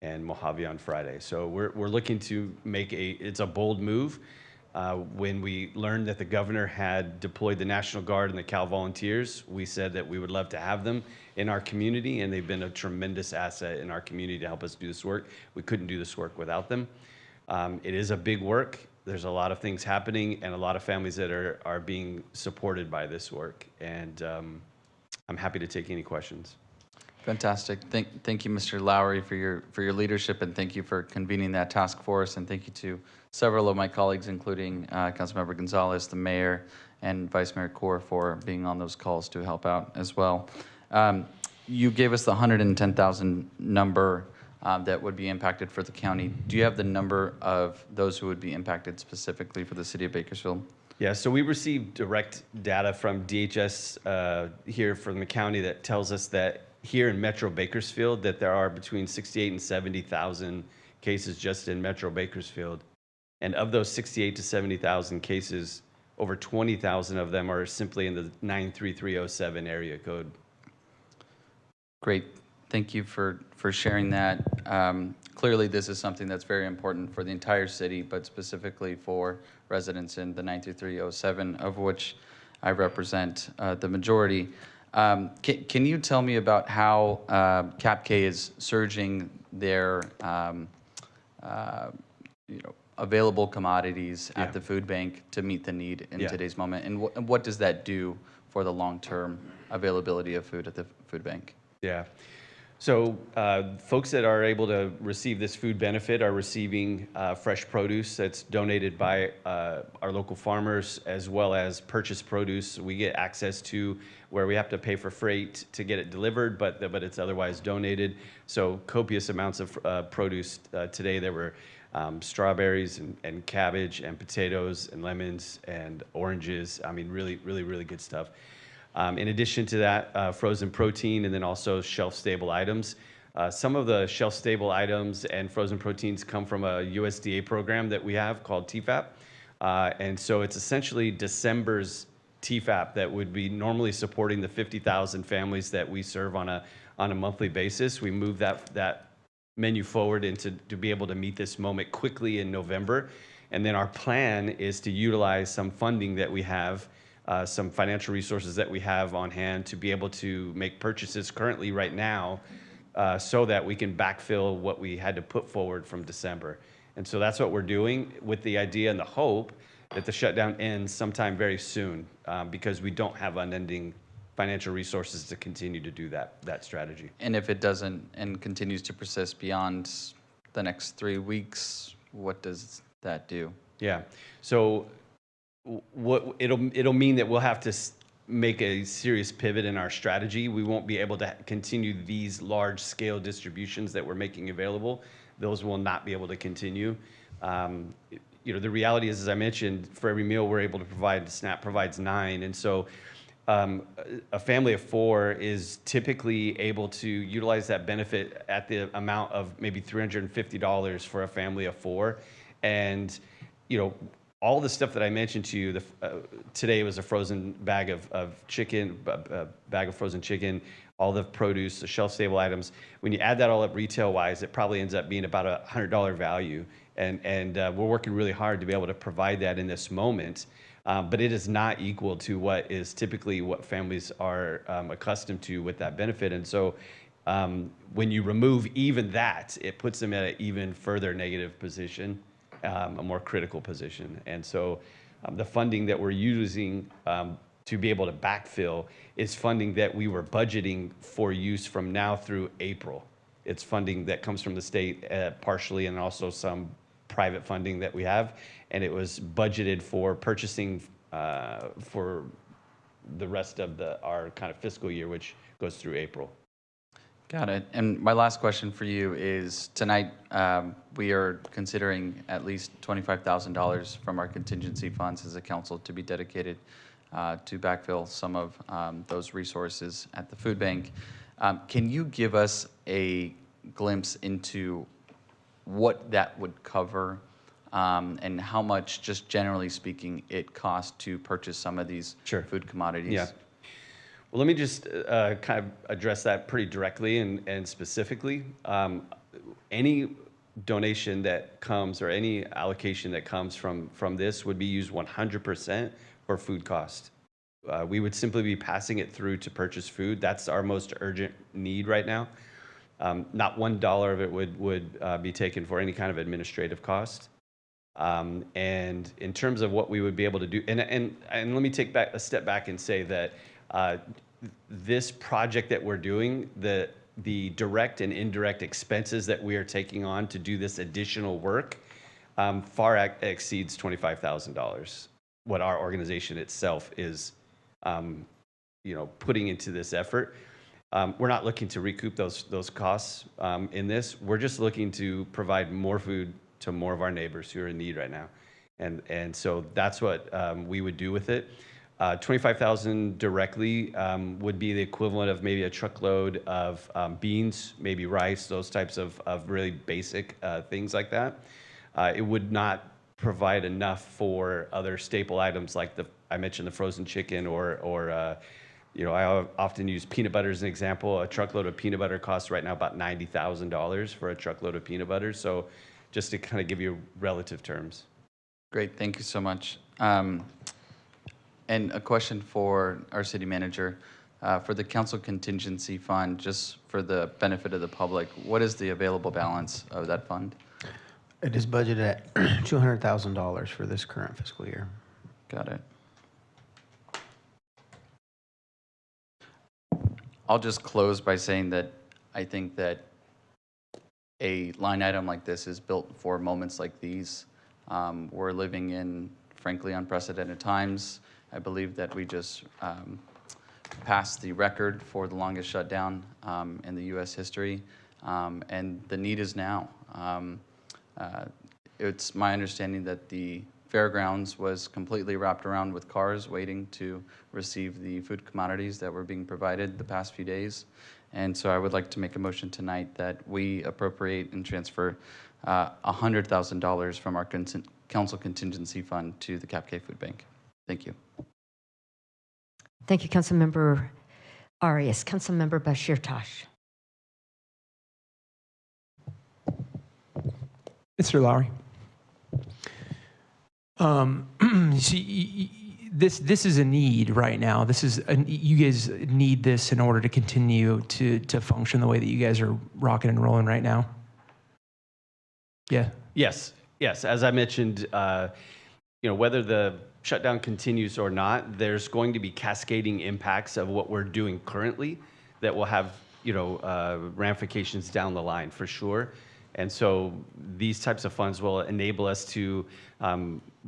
and Mojave on Friday. So we're looking to make it's a bold move. When we learned that the governor had deployed the National Guard and the Cal Volunteers, we said that we would love to have them in our community, and they've been a tremendous asset in our community to help us do this work. We couldn't do this work without them. It is a big work. There's a lot of things happening and a lot of families that are being supported by this work. And I'm happy to take any questions. Fantastic. Thank you, Mr. Lowry, for your leadership, and thank you for convening that task force. And thank you to several of my colleagues, including Councilmember Gonzalez, the mayor, and Vice Mayor Kaur for being on those calls to help out as well. You gave us the 110,000 number that would be impacted for the county. Do you have the number of those who would be impacted specifically for the city of Bakersfield? Yeah, so we received direct data from DHS here from the county that tells us that here in Metro Bakersfield that there are between 68 and 70,000 cases just in Metro Bakersfield. And of those 68 to 70,000 cases, over 20,000 of them are simply in the 93307 area code. Great. Thank you for sharing that. Clearly, this is something that's very important for the entire city, but specifically for residents in the 93307, of which I represent the majority. Can you tell me about how CAPK is surging their available commodities at the food bank to meet the need in today's moment? And what does that do for the long-term availability of food at the food bank? Yeah. So folks that are able to receive this food benefit are receiving fresh produce that's donated by our local farmers, as well as purchased produce we get access to where we have to pay for freight to get it delivered, but it's otherwise donated. So copious amounts of produce today. There were strawberries and cabbage and potatoes and lemons and oranges. I mean, really, really, really good stuff. In addition to that, frozen protein and then also shelf-stable items. Some of the shelf-stable items and frozen proteins come from a USDA program that we have called TFAP. And so it's essentially December's TFAP that would be normally supporting the 50,000 families that we serve on a monthly basis. We move that menu forward to be able to meet this moment quickly in November. And then our plan is to utilize some funding that we have, some financial resources that we have on hand to be able to make purchases currently right now so that we can backfill what we had to put forward from December. And so that's what we're doing with the idea and the hope that the shutdown ends sometime very soon because we don't have unending financial resources to continue to do that strategy. And if it doesn't and continues to persist beyond the next 3 weeks, what does that do? Yeah. So what it'll mean that we'll have to make a serious pivot in our strategy. We won't be able to continue these large scale distributions that we're making available. Those will not be able to continue. The reality is, as I mentioned, for every meal we're able to provide, SNAP provides 9. And so a family of 4 is typically able to utilize that benefit at the amount of maybe $350 for a family of 4. And, all the stuff that I mentioned to you, today was a frozen bag of chicken, a bag of frozen chicken, all the produce, the shelf-stable items. When you add that all up retail-wise, it probably ends up being about a $100 value. And we're working really hard to be able to provide that in this moment. But it is not equal to what is typically what families are accustomed to with that benefit. And so when you remove even that, it puts them at an even further negative position, a more critical position. And so the funding that we're using to be able to backfill is funding that we were budgeting for use from now through April. It's funding that comes from the state partially, and also some private funding that we have. And it was budgeted for purchasing for the rest of our kind of fiscal year, which goes through April. Got it. And my last question for you is, tonight we are considering at least $25,000 from our contingency funds as a council to be dedicated to backfill some of those resources at the food bank. Can you give us a glimpse into what that would cover and how much, just generally speaking, it costs to purchase some of these food commodities? Yeah. Well, let me just kind of address that pretty directly and specifically. Any donation that comes or any allocation that comes from this would be used 100% for food cost. We would simply be passing it through to purchase food. That's our most urgent need right now. Not $1 of it would be taken for any kind of administrative cost. And in terms of what we would be able to do, and let me take a step back and say that this project that we're doing, the direct and indirect expenses that we are taking on to do this additional work far exceeds $25,000. What our organization itself is, putting into this effort. We're not looking to recoup those costs in this. We're just looking to provide more food to more of our neighbors who are in need right now. And so that's what we would do with it. $25,000 directly would be the equivalent of maybe a truckload of beans, maybe rice, those types of really basic things like that. It would not provide enough for other staple items like I mentioned the frozen chicken or I often use peanut butter as an example. A truckload of peanut butter costs right now about $90,000 for a truckload of peanut butter. So just to kind of give you relative terms. Great, thank you so much. And a question for our city manager. For the council contingency fund, just for the benefit of the public, what is the available balance of that fund? It is budgeted at $200,000 for this current fiscal year. Got it. I'll just close by saying that I think that a line item like this is built for moments like these. We're living in, frankly, unprecedented times. I believe that we just passed the record for the longest shutdown in the U.S. history, and the need is now. It's my understanding that the fairgrounds was completely wrapped around with cars waiting to receive the food commodities that were being provided the past few days. And so I would like to make a motion tonight that we appropriate and transfer $100,000 from our council contingency fund to the CAPK Food Bank. Thank you. Thank you, Councilmember Arias. Councilmember Bashir Tosh. Mr. Lowry. You see, this is a need right now. You guys need this in order to continue to function the way that you guys are rocking and rolling right now. Yeah. Yes. As I mentioned, whether the shutdown continues or not, there's going to be cascading impacts of what we're doing currently that will have, ramifications down the line for sure. And so these types of funds will enable us to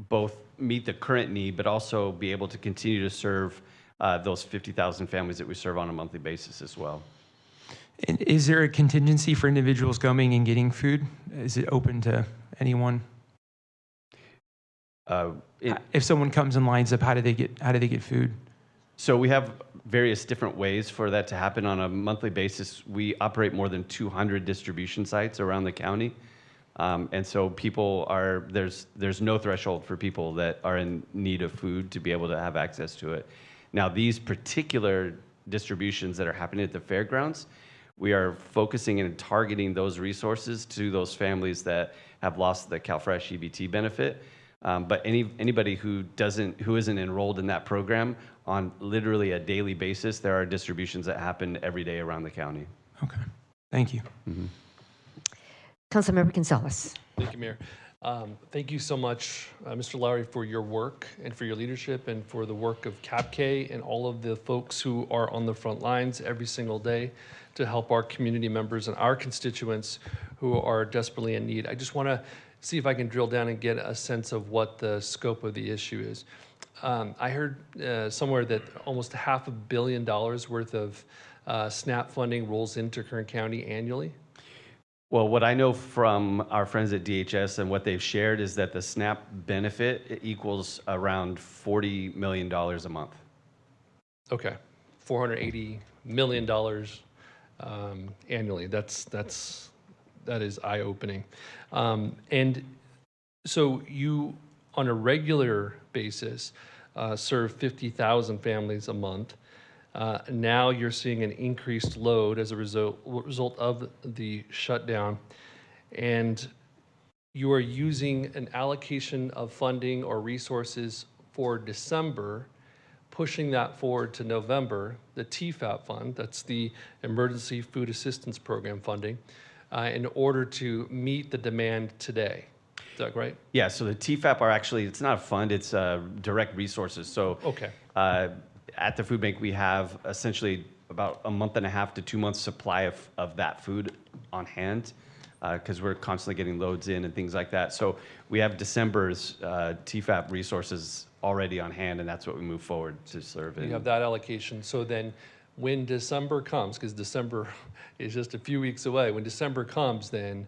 both meet the current need, but also be able to continue to serve those 50,000 families that we serve on a monthly basis as well. And is there a contingency for individuals coming and getting food? Is it open to anyone? If someone comes and lines up, how do they get food? So we have various different ways for that to happen on a monthly basis. We operate more than 200 distribution sites around the county. And so there's no threshold for people that are in need of food to be able to have access to it. Now, these particular distributions that are happening at the fairgrounds, we are focusing and targeting those resources to those families that have lost the CalFresh EBT benefit. But anybody who isn't enrolled in that program, on literally a daily basis, there are distributions that happen every day around the county. Okay, thank you. Mm-hmm. Councilmember Gonzalez. Thank you, Mayor. Thank you so much, Mr. Lowry, for your work and for your leadership and for the work of CAPK and all of the folks who are on the front lines every single day to help our community members and our constituents who are desperately in need. I just want to see if I can drill down and get a sense of what the scope of the issue is. I heard somewhere that almost $500 million worth of SNAP funding rolls into Kern County annually. Well, what I know from our friends at DHS and what they've shared is that the SNAP benefit equals around $40 million a month. Okay, $480 million annually. That is eye-opening. And so you, on a regular basis, serve 50,000 families a month. Now you're seeing an increased load as a result of the shutdown, and you are using an allocation of funding or resources for December, pushing that forward to November, the TFAP fund, that's the Emergency Food Assistance Program funding, in order to meet the demand today. Is that right? Yeah, so the TFAP are actually, it's not a fund, it's direct resources. So okay. At the food bank, we have essentially about a month and a half to 2 months supply of that food on hand because we're constantly getting loads in and things like that. So we have December's TFAP resources already on hand, and that's what we move forward to serve. You have that allocation. So then when December comes, because December is just a few weeks away, when December comes, then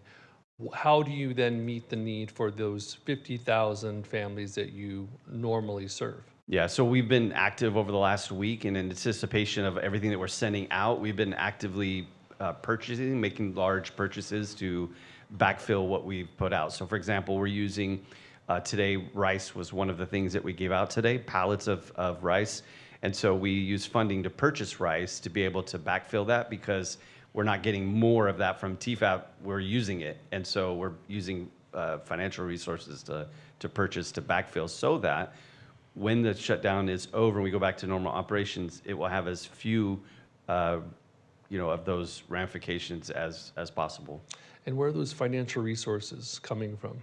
how do you then meet the need for those 50,000 families that you normally serve? Yeah, so we've been active over the last week, and in anticipation of everything that we're sending out, we've been actively purchasing, making large purchases to backfill what we've put out. So for example, we're using, today, rice was one of the things that we gave out today, pallets of rice. And so we use funding to purchase rice to be able to backfill that because we're not getting more of that from TFAP, we're using it. And so we're using financial resources to purchase to backfill so that when the shutdown is over and we go back to normal operations, it will have as few, of those ramifications as possible. And where are those financial resources coming from?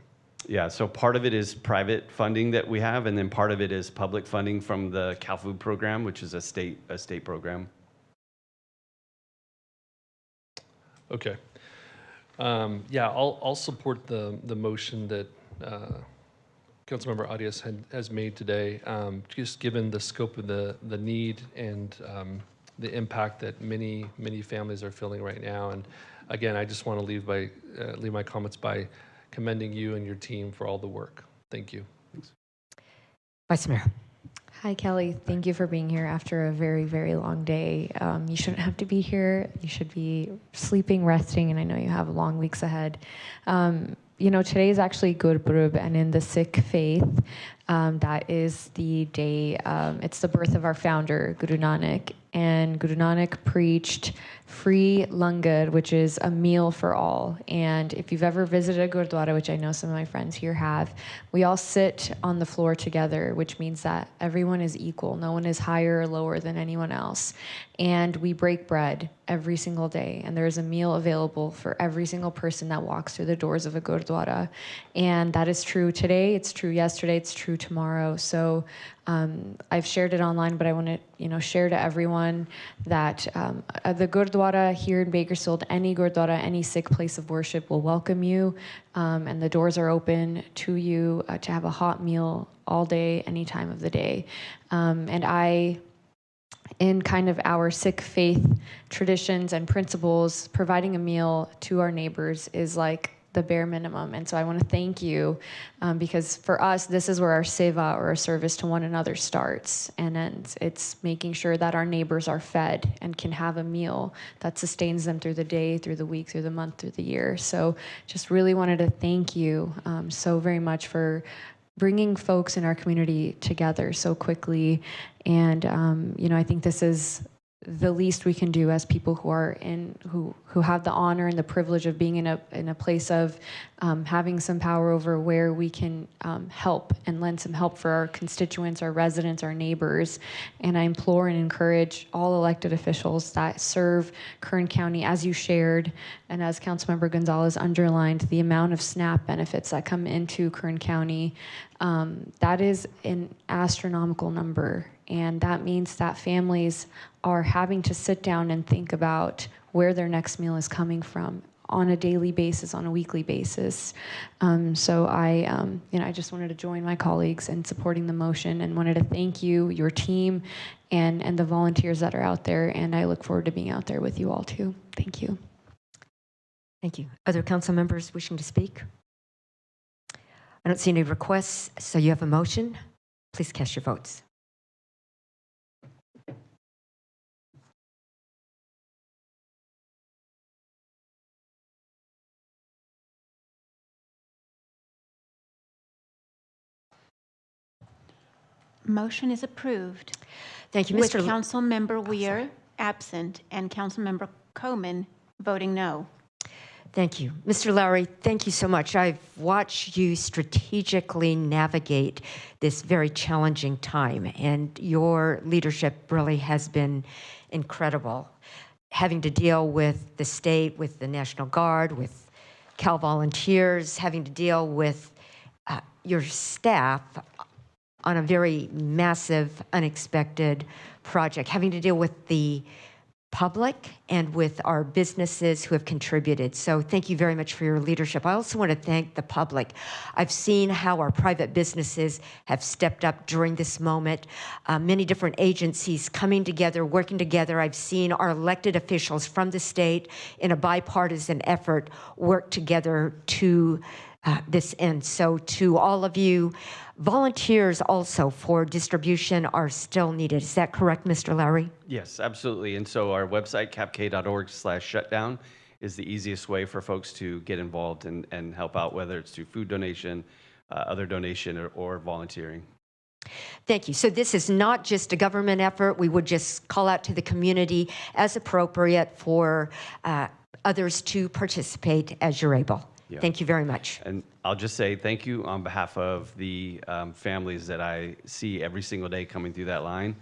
Yeah, so part of it is private funding that we have, and then part of it is public funding from the Cal Food program, which is a state program. Okay. Yeah, I'll support the motion that Councilmember Arias has made today, just given the scope of the need and the impact that many families are feeling right now. And again, I just want to leave my comments by commending you and your team for all the work. Thank you. Thanks. Vice Mayor. Hi, Kelly. Thank you for being here after a very, very long day. You shouldn't have to be here. You should be sleeping, resting, and I know you have long weeks ahead. Today is actually Gurpurab, and in the Sikh faith, that is the day, it's the birth of our founder, Guru Nanak. and Guru Nanak preached free langar, which is a meal for all. And if you've ever visited a Gurdwara, which I know some of my friends here have, we all sit on the floor together, which means that everyone is equal. No one is higher or lower than anyone else. And we break bread every single day, and there is a meal available for every single person that walks through the doors of a Gurdwara. And that is true today, it's true yesterday, it's true tomorrow. So I've shared it online, but I want to share to everyone that the Gurdwara here in Bakersfield, any Gurdwara, any Sikh place of worship will welcome you, and the doors are open to you to have a hot meal all day, any time of the day. And in kind of our Sikh faith traditions and principles, providing a meal to our neighbors is like the bare minimum. And so I want to thank you because for us, this is where our seva or our service to one another starts and ends. It's making sure that our neighbors are fed and can have a meal that sustains them through the day, through the week, through the month, through the year. So just really wanted to thank you so very much for bringing folks in our community together so quickly. And, I think this is the least we can do as people who have the honor and the privilege of being in a place of having some power over where we can help and lend some help for our constituents, our residents, our neighbors. And I implore and encourage all elected officials that serve Kern County, as you shared, and as Councilmember Gonzalez underlined, the amount of SNAP benefits that come into Kern County, that is an astronomical number. And that means that families are having to sit down and think about where their next meal is coming from on a daily basis, on a weekly basis. So I just wanted to join my colleagues in supporting the motion and wanted to thank you, your team, and the volunteers that are out there. And I look forward to being out there with you all too. Thank you. Thank you. Other council members wishing to speak? I don't see any requests, so you have a motion. Please cast your votes. Motion is approved. Thank you, With Mr. Councilmember Weir absent and Councilmember Coleman voting no. Thank you. Mr. Lowry, thank you so much. I've watched you strategically navigate this very challenging time, and your leadership really has been incredible. Having to deal with the state, with the National Guard, with Cal Volunteers, having to deal with your staff on a very massive, unexpected project, having to deal with the public and with our businesses who have contributed. So thank you very much for your leadership. I also want to thank the public. I've seen how our private businesses have stepped up during this moment. Many different agencies coming together, working together. I've seen our elected officials from the state in a bipartisan effort work together to this end. So to all of you, volunteers also for distribution are still needed. Is that correct, Mr. Lowry? Yes, absolutely. And so our website, capk.org/shutdown, is the easiest way for folks to get involved and help out, whether it's through food donation, other donation, or volunteering. Thank you. So this is not just a government effort. We would just call out to the community as appropriate for others to participate as you're able. Yeah. Thank you very much. And I'll just say thank you on behalf of the families that I see every single day coming through that line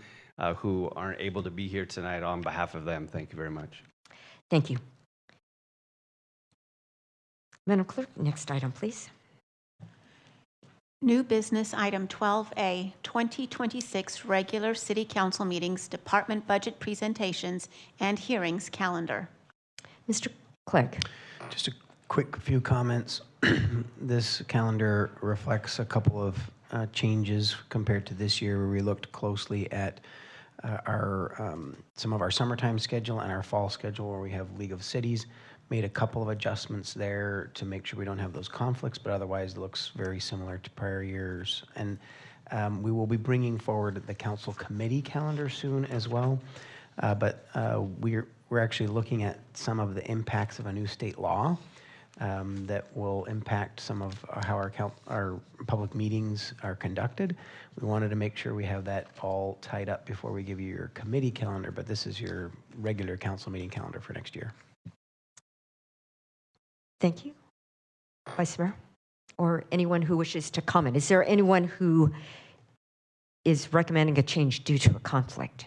who aren't able to be here tonight. On behalf of them, thank you very much. Thank you. Madam Clerk, next item, please. New business item 12A, 2026 regular city council meetings, department budget presentations, and hearings calendar. Mr. Clegg. Just a quick few comments. This calendar reflects a couple of changes compared to this year, where we looked closely at some of our summertime schedule and our fall schedule, where we have League of Cities. Made a couple of adjustments there to make sure we don't have those conflicts, but otherwise it looks very similar to prior years. And we will be bringing forward the council committee calendar soon as well. But we're actually looking at some of the impacts of a new state law that will impact some of how our public meetings are conducted. We wanted to make sure we have that all tied up before we give you your committee calendar, but this is your regular council meeting calendar for next year. Thank you. Vice Mayor, or anyone who wishes to comment. Is there anyone who is recommending a change due to a conflict?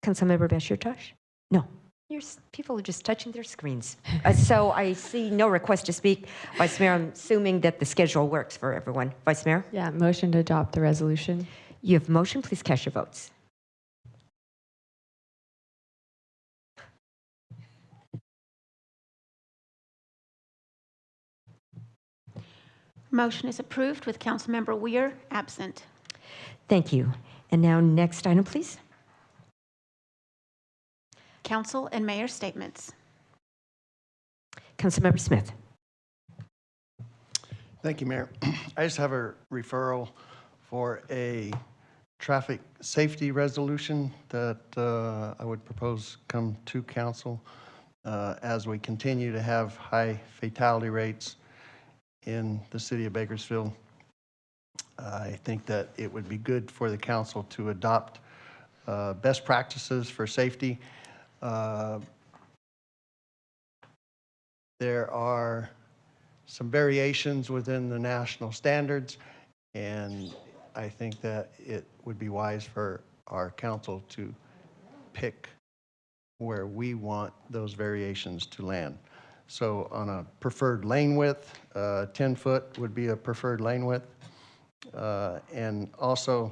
Councilmember Bashir-Tosh? No. People are just touching their screens. So I see no request to speak. Vice Mayor, I'm assuming that the schedule works for everyone. Vice Mayor? Yeah, motion to adopt the resolution. You have motion. Please cast your votes. Motion is approved with Councilmember Weir absent. Thank you. And now next item, please. Council and mayor statements. Councilmember Smith. Thank you, Mayor. I just have a referral for a traffic safety resolution that I would propose come to council as we continue to have high fatality rates in the city of Bakersfield. I think that it would be good for the council to adopt best practices for safety. There are some variations within the national standards, and I think that it would be wise for our council to pick where we want those variations to land. So on a preferred lane width, 10 foot would be a preferred lane width. And also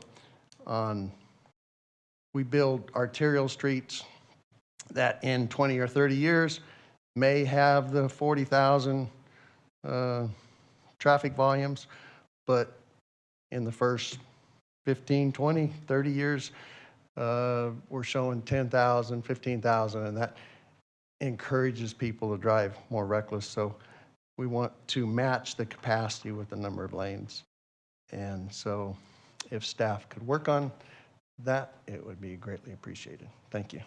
we build arterial streets that in 20 or 30 years may have the 40,000 traffic volumes, but in the first 15, 20, 30 years, we're showing 10,000, 15,000, and that encourages people to drive more reckless. So we want to match the capacity with the number of lanes. And so if staff could work on that, it would be greatly appreciated. Thank you.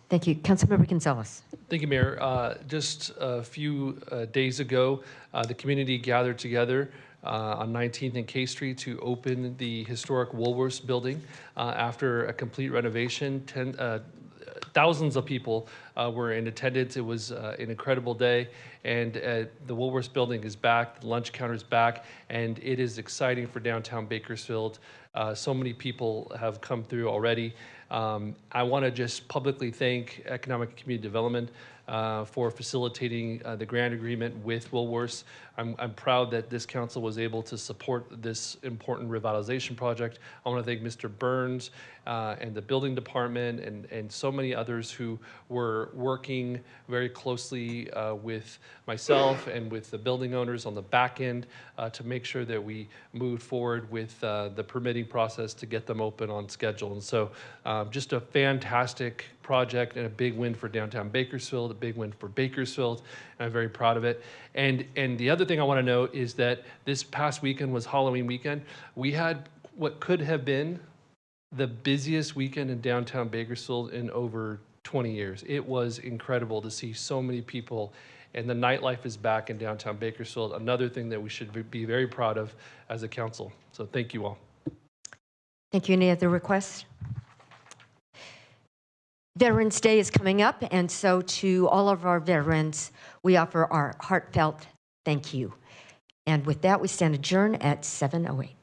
Thank you. Councilmember Gonzalez. Thank you, Mayor. Just a few days ago, the community gathered together on 19th and K Street to open the historic Woolworths building after a complete renovation. Thousands of people were in attendance. It was an incredible day, and the Woolworths building is back, the lunch counter is back, and it is exciting for downtown Bakersfield. So many people have come through already. I want to just publicly thank Economic and Community Development for facilitating the grant agreement with Woolworths. I'm proud that this council was able to support this important revitalization project. I want to thank Mr. Burns and the building department and so many others who were working very closely with myself and with the building owners on the back end to make sure that we moved forward with the permitting process to get them open on schedule. And so just a fantastic project and a big win for downtown Bakersfield, a big win for Bakersfield, and I'm very proud of it. And the other thing I want to note is that this past weekend was Halloween weekend. We had what could have been the busiest weekend in downtown Bakersfield in over 20 years. It was incredible to see so many people, and the nightlife is back in downtown Bakersfield, another thing that we should be very proud of as a council. So thank you all. Thank you. Any other requests? Veterans Day is coming up, and so to all of our veterans, we offer our heartfelt thank you. And with that, we stand adjourned at 7:08.